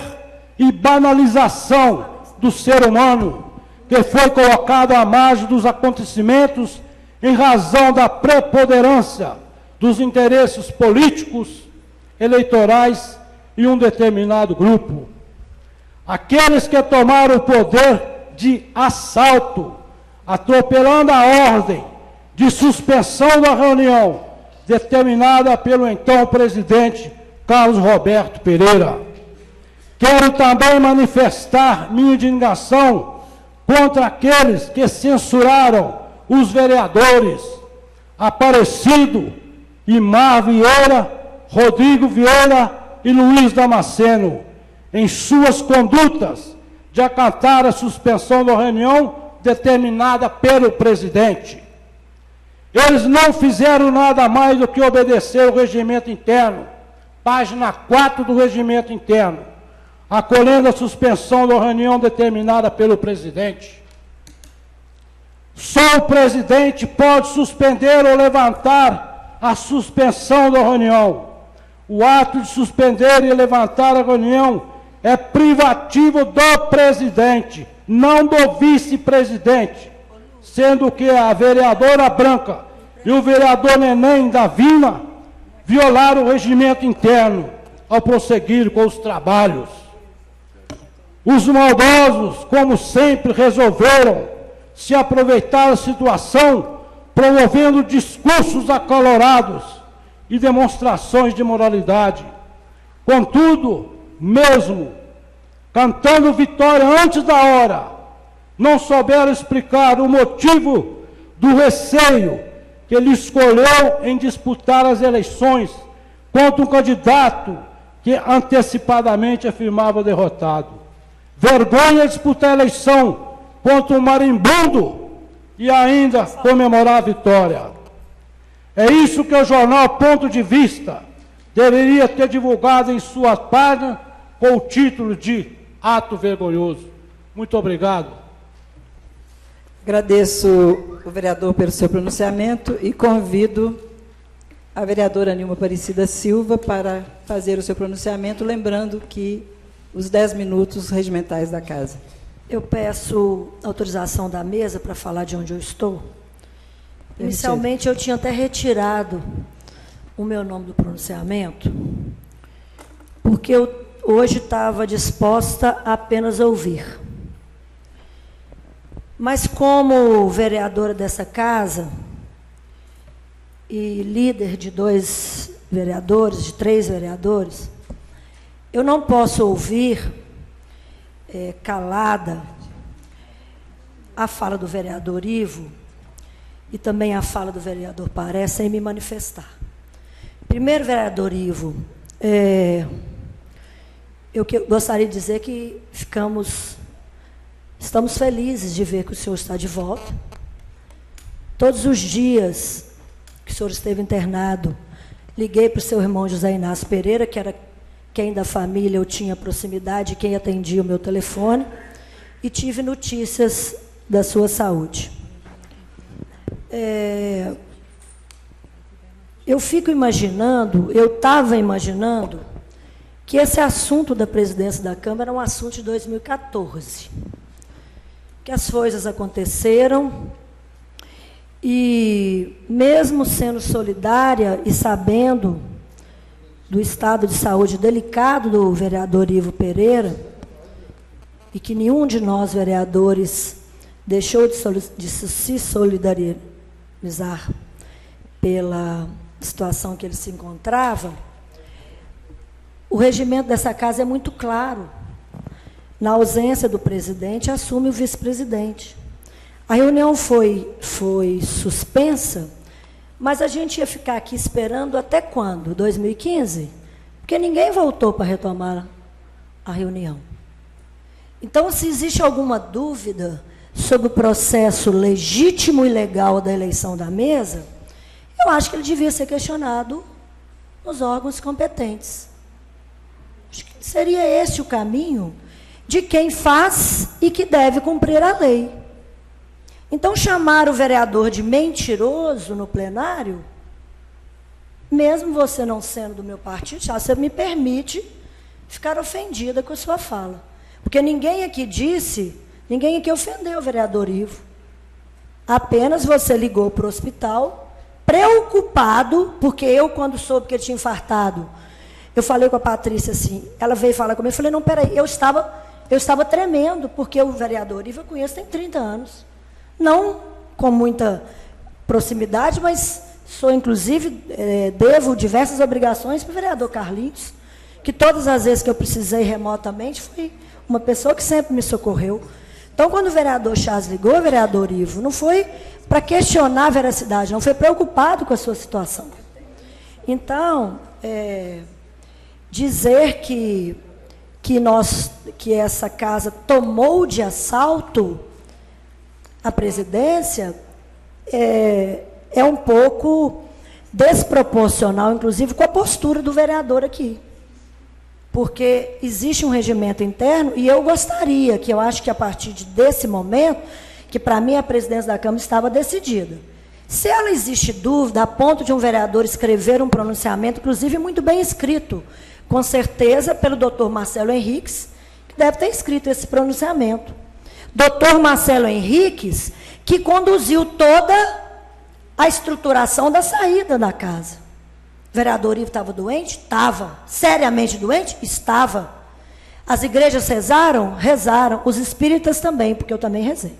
e banalização do ser humano, que foi colocado à margem dos acontecimentos em razão da preponderância dos interesses políticos, eleitorais e um determinado grupo. Aqueles que tomaram o poder de assalto, atropelando a ordem de suspensão da reunião determinada pelo então presidente Carlos Roberto Pereira. Quero também manifestar minha indignação contra aqueles que censuraram os vereadores Aparecido, Imar Vieira, Rodrigo Vieira e Luiz Damasceno, em suas condutas de acatar a suspensão da reunião determinada pelo presidente. Eles não fizeram nada mais do que obedecer o regimento interno, página 4 do regimento interno, acolhendo a suspensão da reunião determinada pelo presidente. Só o presidente pode suspender ou levantar a suspensão da reunião. O ato de suspender e levantar a reunião é privativo do presidente, não do vice-presidente, sendo que a vereadora Branca e o vereador Neném da Vina violaram o regimento interno ao prosseguir com os trabalhos. Os maldosos, como sempre, resolveram se aproveitar da situação, promovendo discursos acalorados e demonstrações de moralidade. Contudo, mesmo cantando vitória antes da hora, não souberam explicar o motivo do receio que ele escolheu em disputar as eleições contra um candidato que antecipadamente afirmava derrotado. Vergonha disputar a eleição contra um marimbondo e ainda comemorar a vitória. É isso que o jornal Ponto de Vista deveria ter divulgado em sua página com o título de Ato Vergonhoso. Muito obrigado. Agradeço o vereador pelo seu pronunciamento e convido a vereadora Nilma Aparecida Silva para fazer o seu pronunciamento, lembrando que os 10 minutos regimentais da casa. Eu peço autorização da mesa para falar de onde eu estou. Inicialmente, eu tinha até retirado o meu nome do pronunciamento, porque eu hoje estava disposta a apenas ouvir. Mas, como vereadora dessa casa e líder de 2 vereadores, de 3 vereadores, eu não posso ouvir calada a fala do vereador Ivo e também a fala do vereador Paré sem me manifestar. Primeiro, vereador Ivo, eu gostaria de dizer que estamos felizes de ver que o senhor está de volta. Todos os dias que o senhor esteve internado, liguei para o seu irmão José Inácio Pereira, que era quem da família eu tinha proximidade, quem atendia o meu telefone, e tive notícias da sua saúde. Eu fico imaginando, eu estava imaginando, que esse assunto da presidência da Câmara é um assunto de 2014. Que as coisas aconteceram e, mesmo sendo solidária e sabendo do estado de saúde delicado do vereador Ivo Pereira, e que nenhum de nós, vereadores, deixou de se solidarizar pela situação que ele se encontrava, o regimento dessa casa é muito claro. Na ausência do presidente, assume o vice-presidente. A reunião foi suspensa, mas a gente ia ficar aqui esperando até quando? 2015? Porque ninguém voltou para retomar a reunião. Então, se existe alguma dúvida sobre o processo legítimo e legal da eleição da mesa, eu acho que ele devia ser questionado nos órgãos competentes. Acho que seria esse o caminho de quem faz e que deve cumprir a lei. Então, chamar o vereador de mentiroso no plenário, mesmo você não sendo do meu partido, já você me permite ficar ofendida com a sua fala. Porque ninguém aqui ofendeu o vereador Ivo. Apenas você ligou para o hospital, preocupado, porque eu, quando soube que ele tinha infartado, eu falei com a Patrícia assim, ela veio falar comigo, eu falei, não, peraí, eu estava tremendo, porque o vereador Ivo eu conheço tem 30 anos. Não com muita proximidade, mas sou, inclusive, devo diversas obrigações para o vereador Carlinhos, que todas as vezes que eu precisei remotamente, foi uma pessoa que sempre me socorreu. Então, quando o vereador Charles ligou, o vereador Ivo, não foi para questionar a veracidade, não foi preocupado com a sua situação. Então, dizer que essa casa tomou de assalto a presidência é um pouco desproporcional, inclusive, com a postura do vereador aqui. Porque existe um regimento interno e eu gostaria, que eu acho que a partir desse momento, que para mim a presidência da Câmara estava decidida. Se ela existe dúvida, a ponto de um vereador escrever um pronunciamento, inclusive muito bem escrito, com certeza pelo doutor Marcelo Henriques, que deve ter escrito esse pronunciamento. Doutor Marcelo Henriques, que conduziu toda a estruturação da saída da casa. O vereador Ivo estava doente? Estava. Seriamente doente? Estava. As igrejas rezaram? Rezaram. Os espíritas também, porque eu também rezei.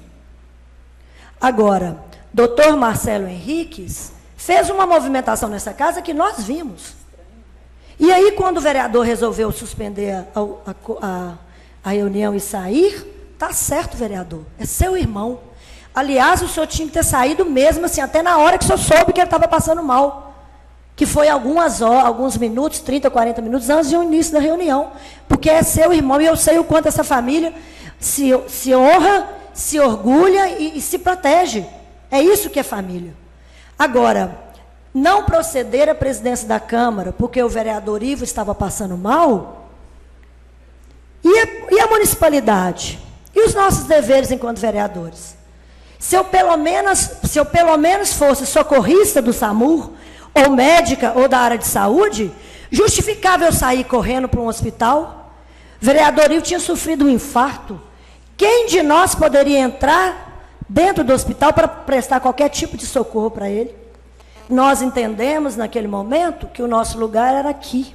Agora, doutor Marcelo Henriques fez uma movimentação nessa casa que nós vimos. E aí, quando o vereador resolveu suspender a reunião e sair, tá certo, vereador, é seu irmão. Aliás, o senhor tinha que ter saído mesmo, assim, até na hora que o senhor soube que ele estava passando mal. Que foi alguns minutos, 30, 40 minutos antes do início da reunião. Porque é seu irmão e eu sei o quanto essa família se honra, se orgulha e se protege. É isso que é família. Agora, não proceder à presidência da Câmara, porque o vereador Ivo estava passando mal, e a municipalidade? E os nossos deveres enquanto vereadores? Se eu pelo menos fosse socorrista do SAMUR, ou médica, ou da área de saúde, justificava eu sair correndo para um hospital? O vereador Ivo tinha sofrido um infarto. Quem de nós poderia entrar dentro do hospital para prestar qualquer tipo de socorro para ele? Nós entendemos naquele momento que o nosso lugar era aqui.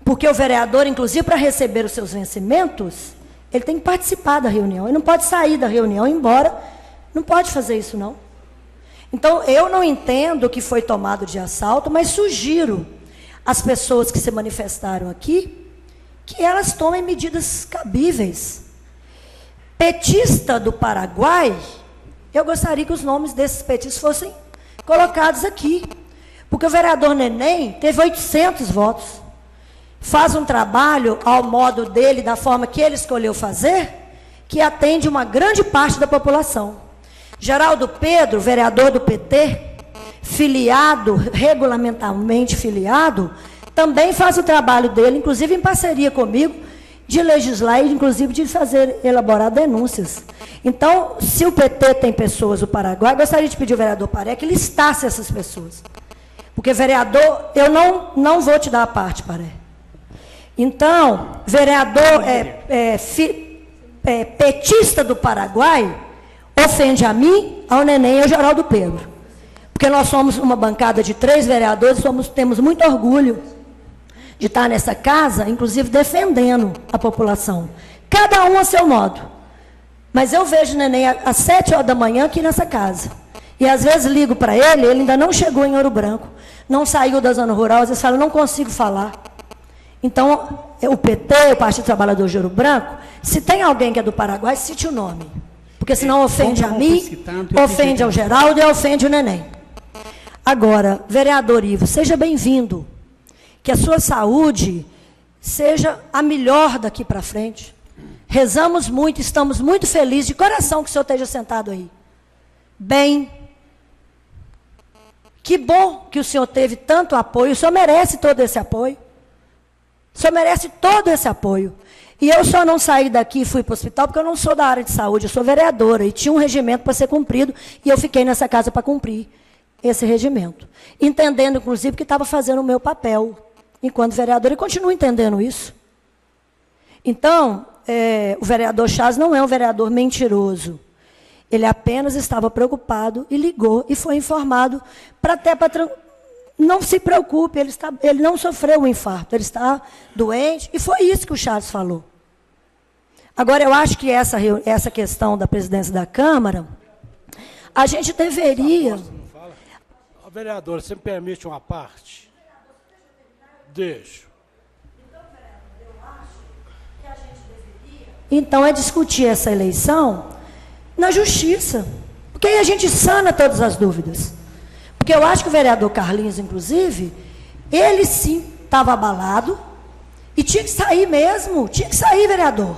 Porque o vereador, inclusive, para receber os seus vencimentos, ele tem que participar da reunião. Ele não pode sair da reunião e ir embora. Não pode fazer isso, não. Então, eu não entendo que foi tomado de assalto, mas sugiro às pessoas que se manifestaram aqui que elas tomem medidas cabíveis. Petista do Paraguai, eu gostaria que os nomes desses petistas fossem colocados aqui. Porque o vereador Neném teve 800 votos. Faz um trabalho ao modo dele, da forma que ele escolheu fazer, que atende uma grande parte da população. Geraldo Pedro, vereador do PT, filiado, regulamentarmente filiado, também faz o trabalho dele, inclusive em parceria comigo, de legislar e, inclusive, de elaborar denúncias. Então, se o PT tem pessoas do Paraguai, gostaria de pedir ao vereador Paré que listasse essas pessoas. Porque, vereador, eu não vou te dar a parte, Paré. Então, vereador petista do Paraguai ofende a mim, ao Neném e ao Geraldo Pedro. Porque nós somos uma bancada de 3 vereadores, temos muito orgulho de estar nessa casa, inclusive defendendo a população. Cada um a seu modo. Mas eu vejo o Neném às 7 horas da manhã aqui nessa casa. E às vezes ligo para ele, ele ainda não chegou em Ouro Branco, não saiu da zona rural, às vezes fala, não consigo falar. Então, o PT, o Partido Trabalhador de Ouro Branco, se tem alguém que é do Paraguai, cite o nome. Porque senão ofende a mim, ofende ao Geraldo e ofende o Neném. Agora, vereador Ivo, seja bem-vindo. Que a sua saúde seja a melhor daqui para frente. Rezamos muito, estamos muito felizes, de coração, que o senhor esteja sentado aí. Bem. Que bom que o senhor teve tanto apoio, o senhor merece todo esse apoio. O senhor merece todo esse apoio. E eu só não saí daqui e fui para o hospital porque eu não sou da área de saúde, eu sou vereadora e tinha um regimento para ser cumprido e eu fiquei nessa casa para cumprir esse regimento. Entendendo, inclusive, que estava fazendo o meu papel enquanto vereadora e continuo entendendo isso. Então, o vereador Chaves não é um vereador mentiroso. Ele apenas estava preocupado e ligou e foi informado para não se preocupe, ele não sofreu um infarto, ele está doente, e foi isso que o Chaves falou. Agora, eu acho que essa questão da presidência da Câmara, a gente deveria... Vereador, você me permite uma parte? Deixo. Então, é discutir essa eleição na justiça, porque aí a gente sana todas as dúvidas. Porque eu acho que o vereador Carlinhos, inclusive, ele sim estava abalado e tinha que sair mesmo, tinha que sair, vereador.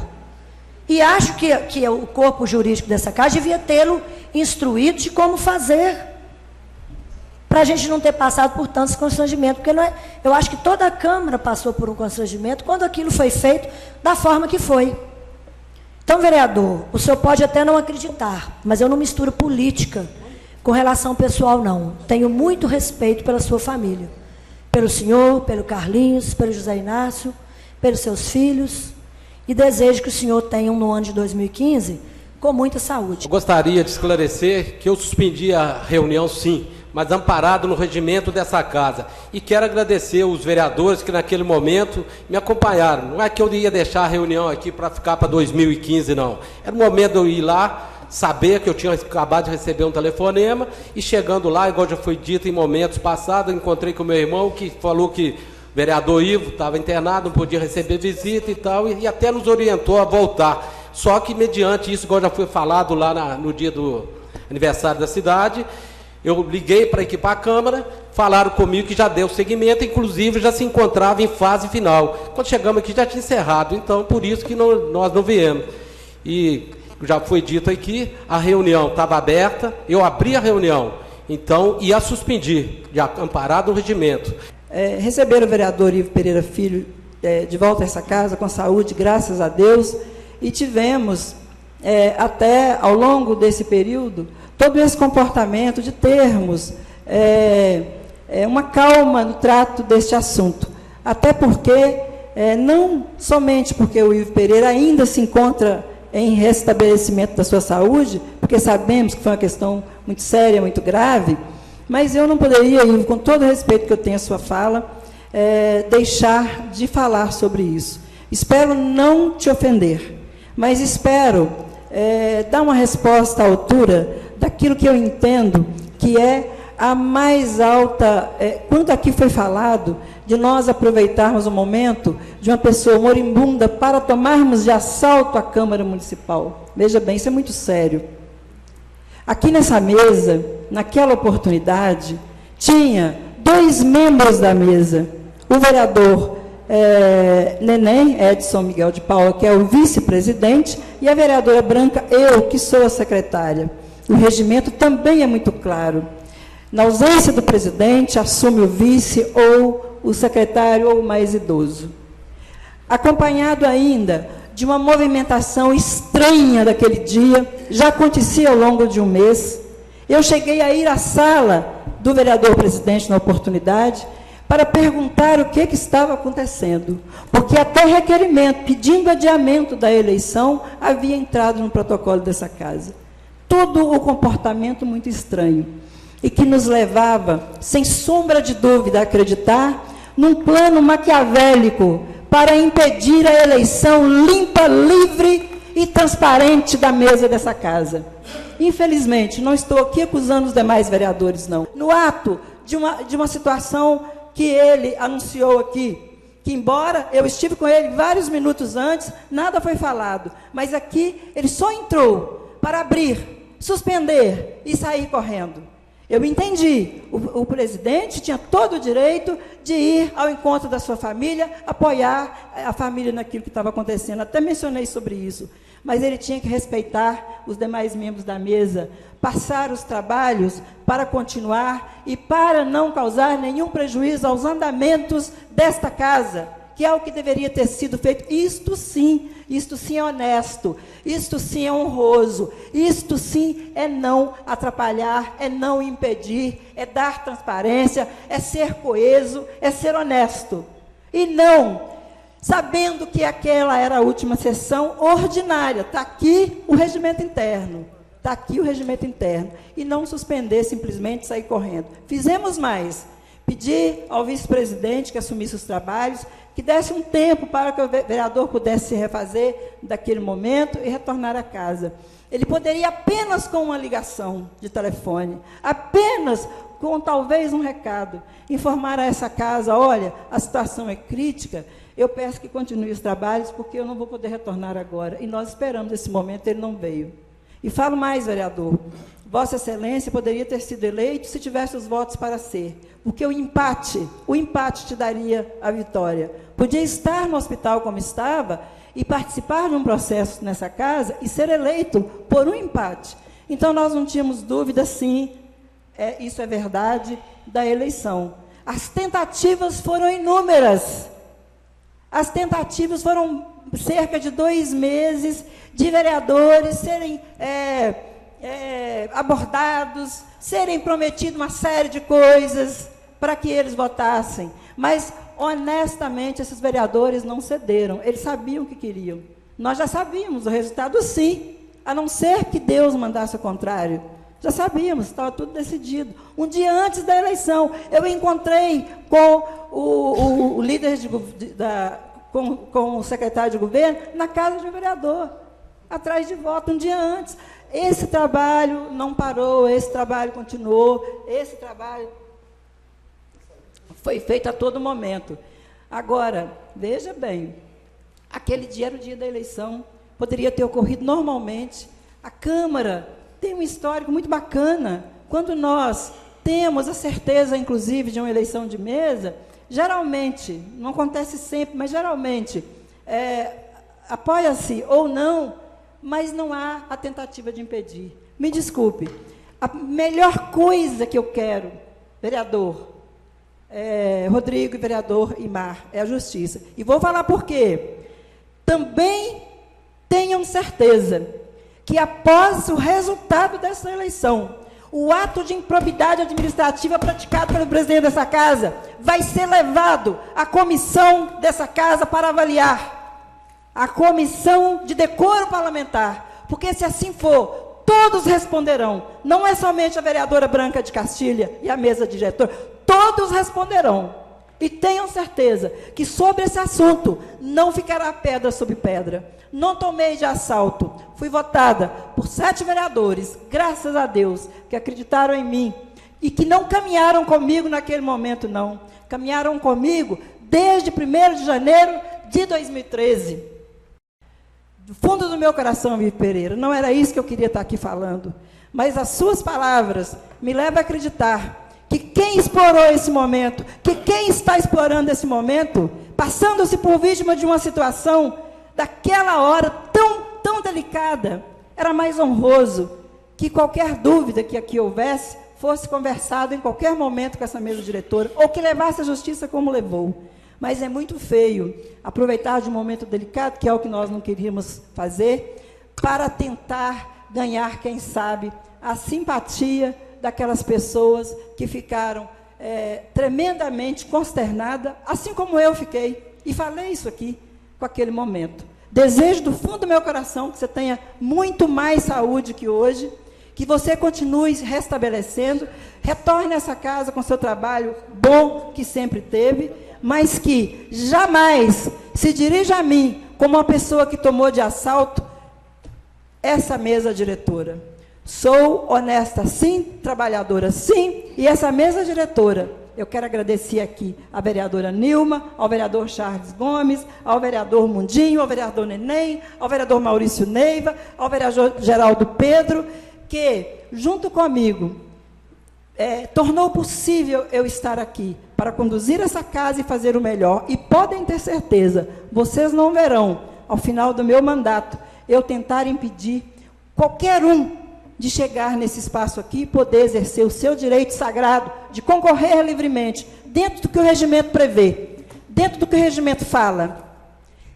E acho que o corpo jurídico dessa casa devia tê-lo instruído de como fazer, para a gente não ter passado por tantos constrangimentos, porque não é, eu acho que toda a Câmara passou por um constrangimento quando aquilo foi feito da forma que foi. Então, vereador, o senhor pode até não acreditar, mas eu não misturo política com relação pessoal, não. Tenho muito respeito pela sua família. Pelo senhor, pelo Carlinhos, pelo José Inácio, pelos seus filhos. E desejo que o senhor tenha no ano de 2015 com muita saúde. Eu gostaria de esclarecer que eu suspendi a reunião, sim, mas amparado no regimento dessa casa. E quero agradecer os vereadores que naquele momento me acompanharam. Não é que eu ia deixar a reunião aqui para ficar para 2015, não. Era o momento de eu ir lá, saber que eu tinha acabado de receber um telefonema, e chegando lá, igual já foi dito em momentos passados, encontrei com o meu irmão, que falou que o vereador Ivo estava internado, não podia receber visita e tal, e até nos orientou a voltar. Só que, mediante isso, igual já foi falado lá no dia do aniversário da cidade, eu liguei para equipar a Câmara, falaram comigo que já deu seguimento, inclusive já se encontrava em fase final. Quando chegamos aqui já tinha encerrado, então por isso que nós não viemos. E já foi dito aqui, a reunião estava aberta, eu abri a reunião, Então, ia suspendir, amparado no regimento. Receber o vereador Ivo Pereira Filho de volta a essa casa com saúde, graças a Deus, e tivemos, até ao longo desse período, todo esse comportamento de termos uma calma no trato deste assunto. Até porque, não somente porque o Ivo Pereira ainda se encontra em restabelecimento da sua saúde, porque sabemos que foi uma questão muito séria, muito grave, mas eu não poderia, Ivo, com todo o respeito que eu tenho à sua fala, deixar de falar sobre isso. Espero não te ofender, mas espero dar uma resposta à altura daquilo que eu entendo que é a mais alta, quando aqui foi falado de nós aproveitarmos o momento de uma pessoa moribunda para tomarmos de assalto a Câmara Municipal. Veja bem, isso é muito sério. Aqui nessa mesa, naquela oportunidade, tinha 2 membros da mesa, o vereador Neném Edson Miguel de Paula, que é o vice-presidente, e a vereadora Branca, eu, que sou a secretária. O regimento também é muito claro. Na ausência do presidente, assume o vice ou o secretário ou o mais idoso. Acompanhado ainda de uma movimentação estranha daquele dia, já acontecia ao longo de um mês. Eu cheguei a ir à sala do vereador presidente na oportunidade para perguntar o que estava acontecendo, porque até requerimento pedindo adiamento da eleição havia entrado no protocolo dessa casa. Todo o comportamento muito estranho, e que nos levava, sem sombra de dúvida, a acreditar num plano maquiavélico para impedir a eleição limpa, livre e transparente da mesa dessa casa. Infelizmente, não estou aqui acusando os demais vereadores, não. No ato de uma situação que ele anunciou aqui, que embora eu estive com ele vários minutos antes, nada foi falado, mas aqui ele só entrou para abrir, suspender e sair correndo. Eu entendi, o presidente tinha todo o direito de ir ao encontro da sua família, apoiar a família naquilo que estava acontecendo, até mencionei sobre isso, mas ele tinha que respeitar os demais membros da mesa, passar os trabalhos para continuar e para não causar nenhum prejuízo aos andamentos desta casa, que é o que deveria ter sido feito. Isto sim é honesto, isto sim é honroso, isto sim é não atrapalhar, é não impedir, é dar transparência, é ser coeso, é ser honesto. E não, sabendo que aquela era a última sessão ordinária, está aqui o regimento interno, está aqui o regimento interno, e não suspender, simplesmente sair correndo. Fizemos mais, pedi ao vice-presidente que assumisse os trabalhos, que desse um tempo para que o vereador pudesse se refazer daquele momento e retornar à casa. Ele poderia apenas com uma ligação de telefone, apenas com talvez um recado, informar a essa casa, olha, a situação é crítica, eu peço que continue os trabalhos, porque eu não vou poder retornar agora. E nós esperamos esse momento, ele não veio. E falo mais, vereador, Vossa Excelência poderia ter sido eleito se tivesse os votos para ser, porque o empate te daria a vitória. Podia estar no hospital como estava e participar de um processo nessa casa e ser eleito por um empate. Então, nós não tínhamos dúvida, sim, isso é verdade, da eleição. As tentativas foram inúmeras. As tentativas foram cerca de 2 meses de vereadores serem abordados, serem prometido uma série de coisas para que eles votassem. Mas, honestamente, esses vereadores não cederam. Eles sabiam o que queriam. Nós já sabíamos o resultado, sim, a não ser que Deus mandasse o contrário. Já sabíamos, estava tudo decidido. Um dia antes da eleição, eu encontrei com o líder com o secretário de governo na casa de um vereador, atrás de voto, um dia antes. Esse trabalho não parou, esse trabalho continuou, esse trabalho foi feito a todo momento. Agora, veja bem, aquele dia era o dia da eleição, poderia ter ocorrido normalmente. A Câmara tem um histórico muito bacana. Quando nós temos a certeza, inclusive, de uma eleição de mesa, geralmente, não acontece sempre, mas geralmente, apoia-se ou não, mas não há a tentativa de impedir. Me desculpe, A melhor coisa que eu quero, vereador Rodrigo e vereador Imar, é a justiça. E vou falar por quê. Também tenham certeza que após o resultado dessa eleição, o ato de improbidade administrativa praticado pelo presidente dessa casa vai ser levado à comissão dessa casa para avaliar. A comissão de decoro parlamentar. Porque se assim for, todos responderão. Não é somente a vereadora Branca de Castilha e a mesa diretora. Todos responderão. E tenham certeza que sobre esse assunto não ficará pedra sobre pedra. Não tomei de assalto. Fui votada por 7 vereadores, graças a Deus, que acreditaram em mim e que não caminharam comigo naquele momento, não. Caminharam comigo desde 1º de janeiro de 2013. Do fundo do meu coração, Ivo Pereira, não era isso que eu queria estar aqui falando, mas as suas palavras me levam a acreditar que quem explorou esse momento, que quem está explorando esse momento, passando-se por vítima de uma situação daquela hora tão delicada, era mais honroso que qualquer dúvida que aqui houvesse fosse conversado em qualquer momento com essa mesa diretora, ou que levasse a justiça como levou. Mas é muito feio aproveitar de um momento delicado, que é o que nós não queríamos fazer, para tentar ganhar, quem sabe, a simpatia daquelas pessoas que ficaram tremendamente consternadas, assim como eu fiquei, e falei isso aqui, com aquele momento. Desejo do fundo do meu coração que você tenha muito mais saúde que hoje, que você continue se restabelecendo, retorne a essa casa com seu trabalho bom que sempre teve, mas que jamais se dirija a mim como uma pessoa que tomou de assalto essa mesa diretora. Sou honesta sim, trabalhadora sim, e essa mesa diretora, eu quero agradecer aqui à vereadora Nilma, ao vereador Charles Gomes, ao vereador Mundinho, ao vereador Neném, ao vereador Maurício Neiva, ao vereador Geraldo Pedro, que, junto comigo, tornou possível eu estar aqui para conduzir essa casa e fazer o melhor. E podem ter certeza, vocês não verão, ao final do meu mandato, eu tentar impedir qualquer um de chegar nesse espaço aqui e poder exercer o seu direito sagrado de concorrer livremente, dentro do que o regimento prevê, dentro do que o regimento fala.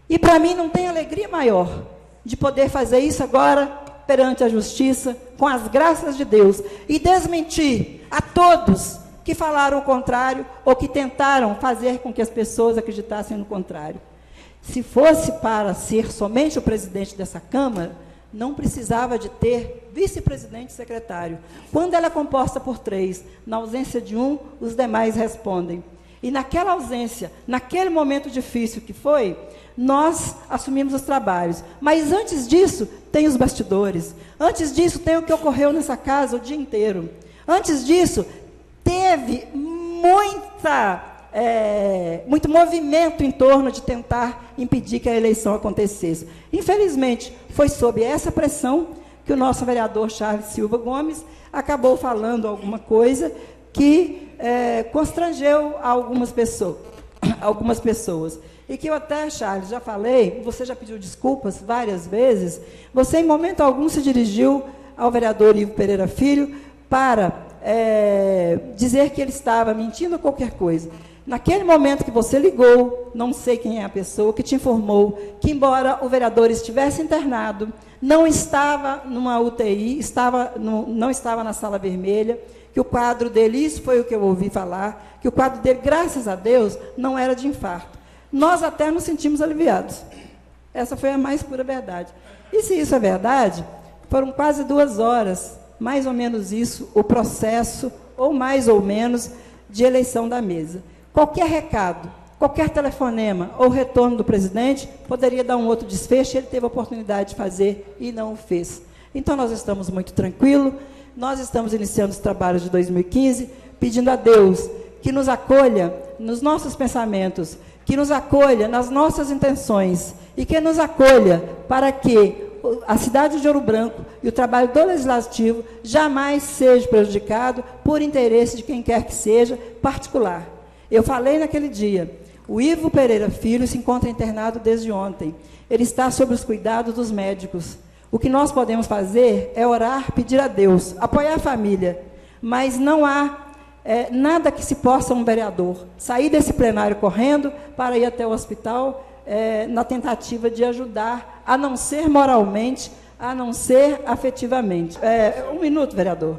E para mim não tem alegria maior de poder fazer isso agora perante a justiça, com as graças de Deus, e desmentir a todos que falaram o contrário ou que tentaram fazer com que as pessoas acreditassem no contrário. Se fosse para ser somente o presidente dessa Câmara, não precisava de ter vice-presidente e secretário. Quando ela é composta por 3, na ausência de um, os demais respondem. E naquela ausência, naquele momento difícil que foi, nós assumimos os trabalhos. Mas antes disso, tem os bastidores. Antes disso, tem o que ocorreu nessa casa o dia inteiro. Antes disso, teve muito movimento em torno de tentar impedir que a eleição acontecesse. Infelizmente, foi sob essa pressão que o nosso vereador Charles Silva Gomes acabou falando alguma coisa que constrangeu algumas pessoas. E que eu até, Charles, já falei, você já pediu desculpas várias vezes, você em momento algum se dirigiu ao vereador Ivo Pereira Filho para dizer que ele estava mentindo ou qualquer coisa. Naquele momento que você ligou, não sei quem é a pessoa, que te informou que, embora o vereador estivesse internado, não estava numa UTI, não estava na sala vermelha, que o quadro dele, isso foi o que eu ouvi falar, que o quadro dele, graças a Deus, não era de infarto. Nós até nos sentimos aliviados. Essa foi a mais pura verdade. E se isso é verdade, foram quase 2 horas, mais ou menos isso, o processo, ou mais ou menos, de eleição da mesa. Qualquer recado, qualquer telefonema ou retorno do presidente poderia dar um outro desfecho, e ele teve a oportunidade de fazer e não o fez. Então, nós estamos muito tranquilos, nós estamos iniciando os trabalhos de 2015, pedindo a Deus que nos acolha nos nossos pensamentos, que nos acolha nas nossas intenções, e que nos acolha para que a cidade de Ouro Branco e o trabalho do Legislativo jamais seja prejudicado por interesse de quem quer que seja, particular. Eu falei naquele dia, o Ivo Pereira Filho se encontra internado desde ontem. Ele está sob os cuidados dos médicos. O que nós podemos fazer é orar, pedir a Deus, apoiar a família, mas não há nada que se possa um vereador sair desse plenário correndo para ir até o hospital na tentativa de ajudar, a não ser moralmente, a não ser afetivamente. Um minuto, vereador.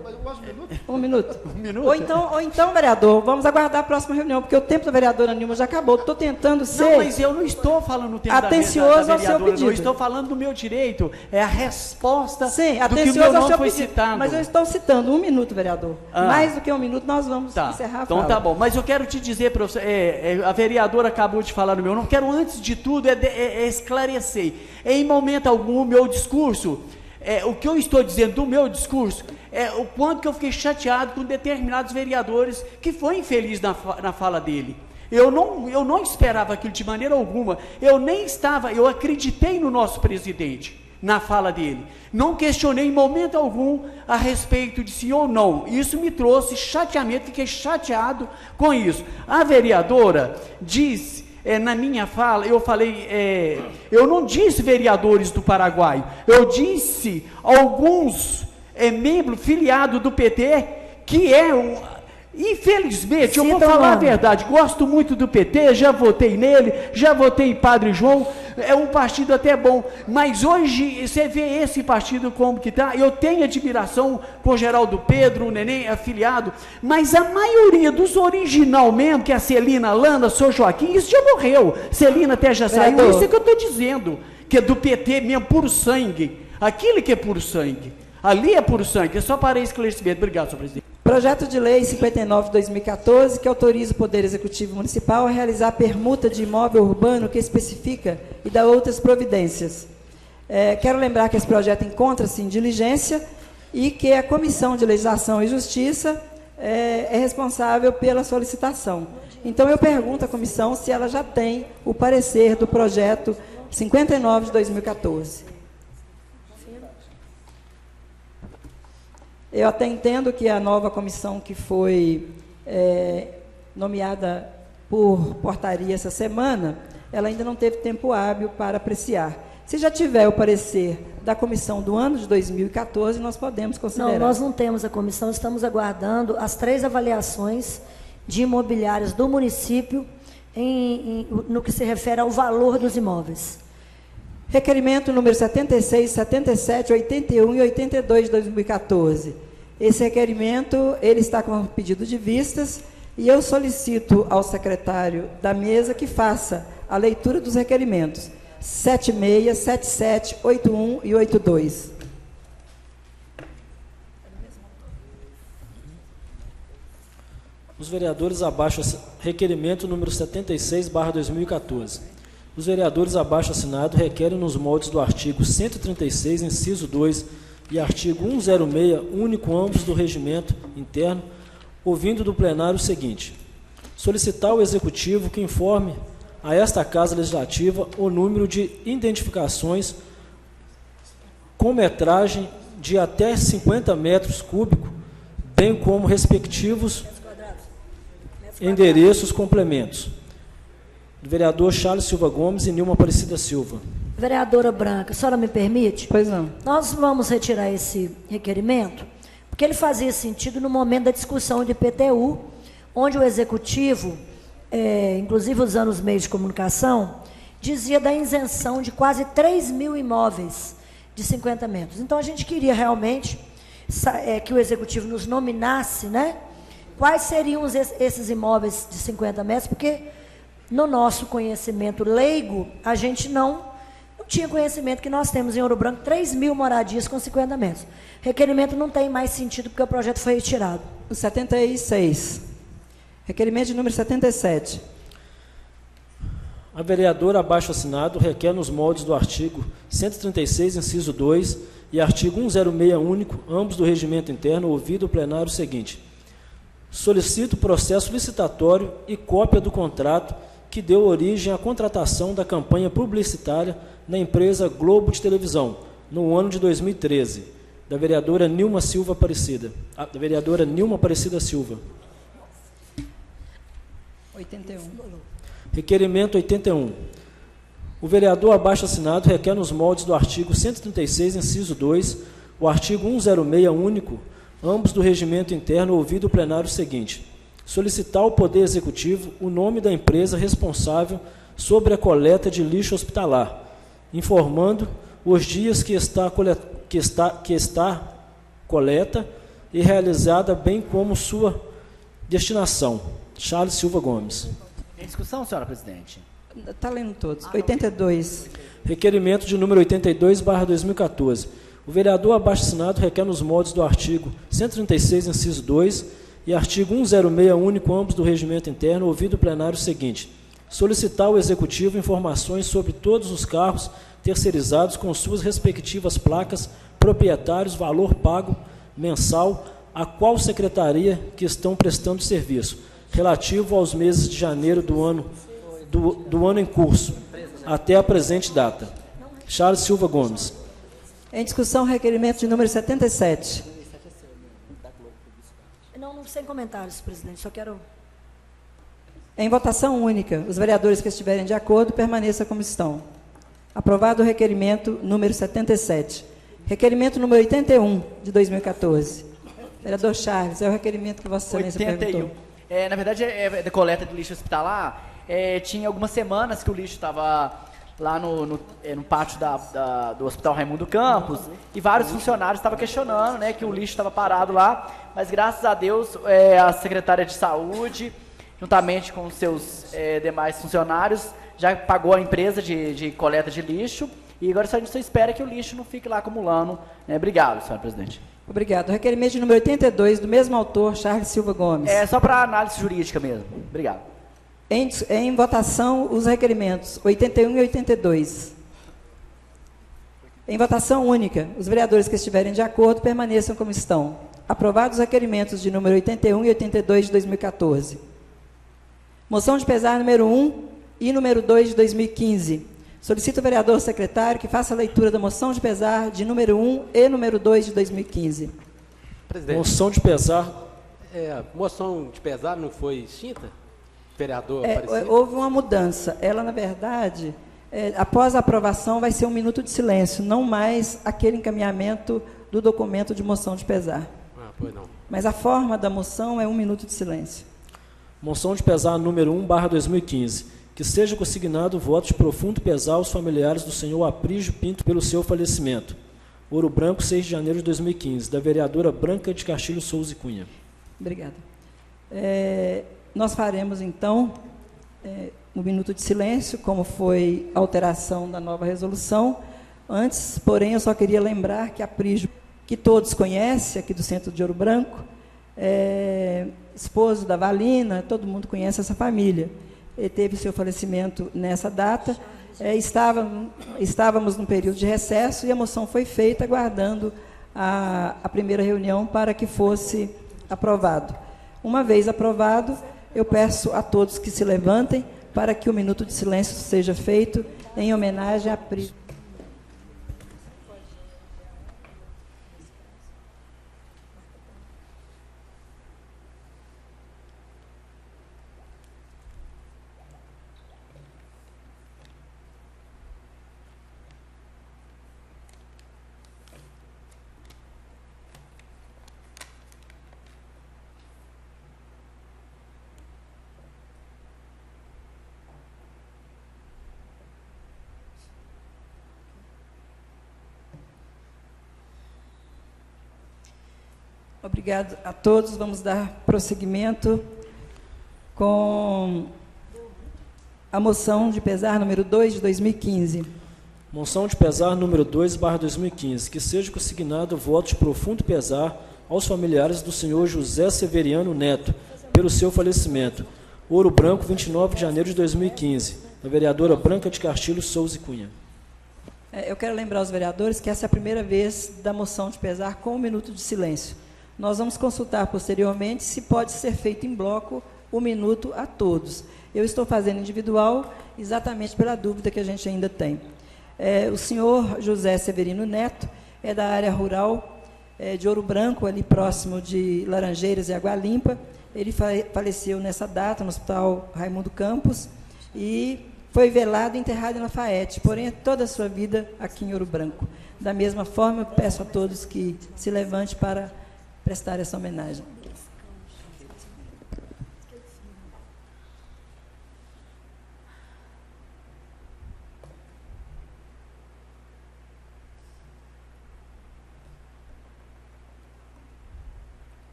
Um minuto. Ou então, vereador, vamos aguardar a próxima reunião, porque o tempo da vereadora Nilma já acabou. Estou tentando ser... Não, mas eu não estou falando o tempo atencioso da ao seu pedido. Eu estou falando do meu direito. É a resposta Sim, do que o atencioso meu ao nome seu foi pedido. citado. Mas eu estou citando 1 minuto, vereador. Mais do que 1 minuto, nós vamos encerrar a então fala. tá bom, mas eu quero te dizer, professor, a vereadora acabou de falar no meu nome, quero antes de tudo esclarecer. Em momento algum, o meu discurso, o que eu estou dizendo do meu discurso, é o quanto que eu fiquei chateado com determinados vereadores que foi infeliz na fala dele. Eu não esperava aquilo de maneira alguma, eu acreditei no nosso presidente, na fala dele, não questionei em momento algum a respeito de sim ou não. Isso me trouxe chateamento, fiquei chateado com isso. A vereadora disse, na minha fala, eu falei, eu não disse vereadores do Paraguai, eu disse alguns membros filiados do PT, que infelizmente, eu vou falar a verdade, gosto muito do PT, já votei nele, já votei em Padre João, é um partido até bom, mas hoje você vê esse partido como que está. Eu tenho admiração por Geraldo Pedro, o Neném afiliado, mas a maioria dos original mesmo, que é a Celina Landa, Sr. Joaquim, isso já morreu. Celina até já saiu, isso é que eu estou dizendo, que é do PT mesmo, puro sangue, aquilo que é puro sangue, ali é puro sangue. É só para esclarecimento. Obrigado, senhor presidente. Projeto de Lei 59 de 2014, que autoriza o Poder Executivo Municipal a realizar permuta de imóvel urbano que especifica e dá outras providências. Quero lembrar que esse projeto encontra-se em diligência e que a Comissão de Legislação e Justiça é responsável pela solicitação. Então, eu pergunto à comissão se ela já tem o parecer do projeto 59 de 2014. Eu até entendo que a nova comissão que foi nomeada por portaria essa semana, ela ainda não teve tempo hábil para apreciar. Se já tiver o parecer da comissão do ano de 2014, nós podemos considerar. Não, nós não temos a comissão, estamos aguardando as 3 avaliações de imobiliárias do município no que se refere ao valor dos imóveis. Requerimento número 76, 77, 81 e 82 de 2014. Esse requerimento, ele está com pedido de vistas e eu solicito ao secretário da mesa que faça a leitura dos requerimentos 76, 77, 81 e 82. Os vereadores abaixo requerimento número 76/2014. Os vereadores abaixo assinado requerem nos moldes do artigo 136, inciso 2 e artigo 106, único ambos do regimento interno, ouvindo do plenário o seguinte: solicitar ao Executivo que informe a esta Casa Legislativa o número de identificações com metragem de até 50 metros cúbicos, bem como respectivos endereços complementos. Do vereador Charles Silva Gomes e Nilma Aparecida Silva. Vereadora Branca, a senhora me permite? Pois não. Nós vamos retirar esse requerimento, porque ele fazia sentido no momento da discussão de IPTU, onde o Executivo, inclusive usando os meios de comunicação, dizia da isenção de quase 3 mil imóveis de 50 metros. Então, a gente queria realmente que o Executivo nos nominasse, né? Quais seriam esses imóveis de 50 metros, porque no nosso conhecimento leigo, a gente não tinha conhecimento que nós temos em Ouro Branco 3 mil moradias com 50 metros. Requerimento não tem mais sentido porque o projeto foi retirado. O 76. Requerimento de número 77. A vereadora abaixo assinado requer nos moldes do artigo 136, inciso 2 e artigo 106 único, ambos do regimento interno, ouvido o plenário o seguinte: solicito processo licitatório e cópia do contrato que deu origem à contratação da campanha publicitária na empresa Globo de Televisão, no ano de 2013, da vereadora Nilma Silva Aparecida. Da vereadora Nilma Aparecida Silva. 81. Requerimento 81. O vereador abaixo assinado requer nos moldes do artigo 136, inciso 2, o artigo 106 único, ambos do regimento interno, ouvido o plenário seguinte: solicitar ao Poder Executivo o nome da empresa responsável sobre a coleta de lixo hospitalar, informando os dias que está coleta e realizada, bem como sua destinação. Charles Silva Gomes. Em discussão, senhora presidente? Está lendo todos. 82. Requerimento de número 82/2014. O vereador abaixo assinado requer nos moldes do artigo 136, inciso 2 e artigo 106 único, ambos do regimento interno, ouvido o plenário seguinte: solicitar ao Executivo informações sobre todos os carros terceirizados com suas respectivas placas, proprietários, valor pago mensal, a qual secretaria que estão prestando serviço, relativo aos meses de janeiro do ano em curso, até a presente data. Charles Silva Gomes. Em discussão, requerimento de número 77. Não, sem comentários, presidente, só quero... Em votação única, os vereadores que estiverem de acordo, permaneçam como estão. Aprovado o requerimento número 77. Requerimento número 81, de 2014. Vereador Charles, é o requerimento que Vossa Excelência 81. perguntou. Na verdade, é da coleta de lixo hospitalar. Tinha algumas semanas que o lixo estava lá no pátio do Hospital Raimundo Campos, e vários funcionários estavam questionando, né, que o lixo estava parado lá, mas graças a Deus a secretária de saúde, juntamente com os seus demais funcionários, já pagou a empresa de coleta de lixo, e agora a gente só espera que o lixo não fique lá acumulando. Né? Obrigado, senhora presidente. Obrigado. Requerimento de número 82, do mesmo autor, Charles Silva Gomes. Só para análise jurídica mesmo. Obrigado. Em votação, os requerimentos 81 e 82. Em votação única, os vereadores que estiverem de acordo permaneçam como estão. Aprovados os requerimentos de número 81 e 82 de 2014. Moção de pesar número 1 e número 2 de 2015. Solicito ao vereador secretário que faça a leitura da moção de pesar de número 1 e número 2 de 2015. Presidente. Moção de pesar. Moção de pesar não foi extinta? Vereador Aparecido? Houve uma mudança. Ela, na verdade, após a aprovação, vai ser um minuto de silêncio, não mais aquele encaminhamento do documento de moção de pesar. Pois não. Mas a forma da moção é um minuto de silêncio. Moção de pesar número 1/2015. Que seja consignado o voto de profundo pesar aos familiares do senhor Aprígio Pinto pelo seu falecimento. Ouro Branco, 6 de janeiro de 2015, da vereadora Branca de Castilho Souza e Cunha. Obrigada. Nós faremos, então, um minuto de silêncio, como foi a alteração da nova resolução. Antes, porém, eu só queria lembrar que Aprígio, que todos conhecem, aqui do Centro de Ouro Branco, esposo da Valina, todo mundo conhece essa família. Ele teve seu falecimento nessa data. Estávamos num período de recesso e a moção foi feita aguardando a primeira reunião para que fosse aprovado. Uma vez aprovado, eu peço a todos que se levantem para que o minuto de silêncio seja feito em homenagem a Pri. Obrigado a todos. Vamos dar prosseguimento com a moção de pesar número 2 de 2015. Moção de pesar número 2/2015. Que seja consignado o voto de profundo pesar aos familiares do senhor José Severiano Neto pelo seu falecimento. Ouro Branco, 29 de janeiro de 2015. Da vereadora Branca de Castilho Souza e Cunha. Eu quero lembrar aos vereadores que essa é a primeira vez da moção de pesar com um minuto de silêncio. Nós vamos consultar posteriormente se pode ser feito em bloco o minuto a todos. Eu estou fazendo individual exatamente pela dúvida que a gente ainda tem. O senhor José Severino Neto é da área rural de Ouro Branco, ali próximo de Laranjeiras e Água Limpa. Ele faleceu nessa data no Hospital Raimundo Campos e foi velado e enterrado em Lafayette, porém toda a sua vida aqui em Ouro Branco. Da mesma forma, eu peço a todos que se levante para prestar essa homenagem.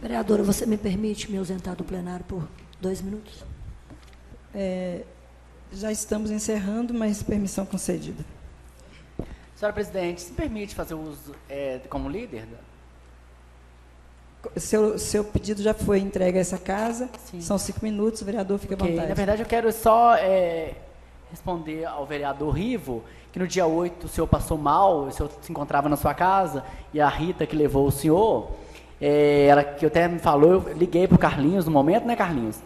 Vereadora, você me permite me ausentar do plenário por 2 minutos? Já estamos encerrando, mas permissão concedida. Senhora presidente, se permite fazer uso como líder? Seu pedido já foi entregue a essa casa. Sim. São 5 minutos, o vereador fica à vontade. Na verdade, eu quero só responder ao vereador Rivo, que no dia 8 o senhor passou mal, o senhor se encontrava na sua casa, e a Rita que levou o senhor, ela que até me falou, eu liguei para o Carlinhos no momento, né, Carlinhos?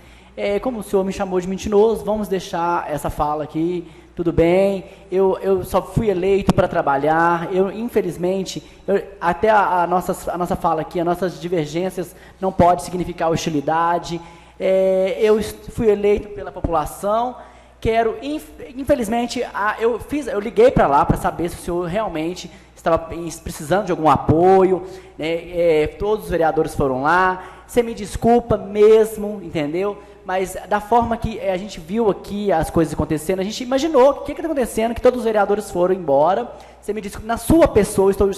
Como o senhor me chamou de mentiroso, vamos deixar essa fala aqui, tudo bem, eu só fui eleito para trabalhar, infelizmente, até a nossa fala aqui, as nossas divergências não pode significar hostilidade, eu fui eleito pela população, infelizmente, eu liguei para lá para saber se o senhor realmente estava precisando de algum apoio, né? Todos os vereadores foram lá, você me desculpa mesmo, entendeu? Mas da forma que a gente viu aqui as coisas acontecendo, a gente imaginou o que está acontecendo, que todos os vereadores foram embora. Você me desculpa, na sua pessoa, estou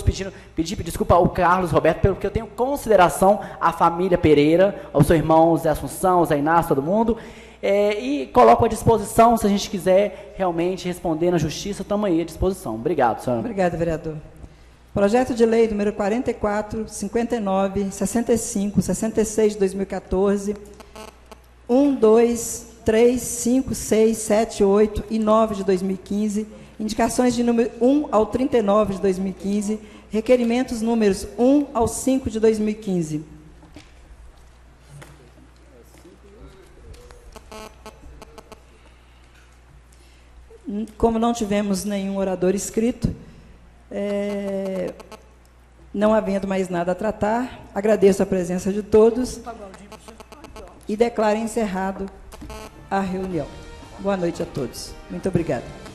pedindo desculpa ao Carlos Roberto, porque eu tenho consideração à família Pereira, ao seu irmão Zé Assunção, Zé Inácio, todo mundo. E coloco à disposição, se a gente quiser realmente responder na justiça, estamos aí à disposição. Obrigado, senhora. Obrigada, vereador. Projeto de lei número 44, 59, 65, 66 de 2014, 1, 2, 3, 5, 6, 7, 8 e 9 de 2015, indicações de número 1 ao 39 de 2015, requerimentos números 1 ao 5 de 2015. Como não tivemos nenhum orador inscrito, não havendo mais nada a tratar, agradeço a presença de todos e declaro encerrado a reunião. Boa noite a todos. Muito obrigada.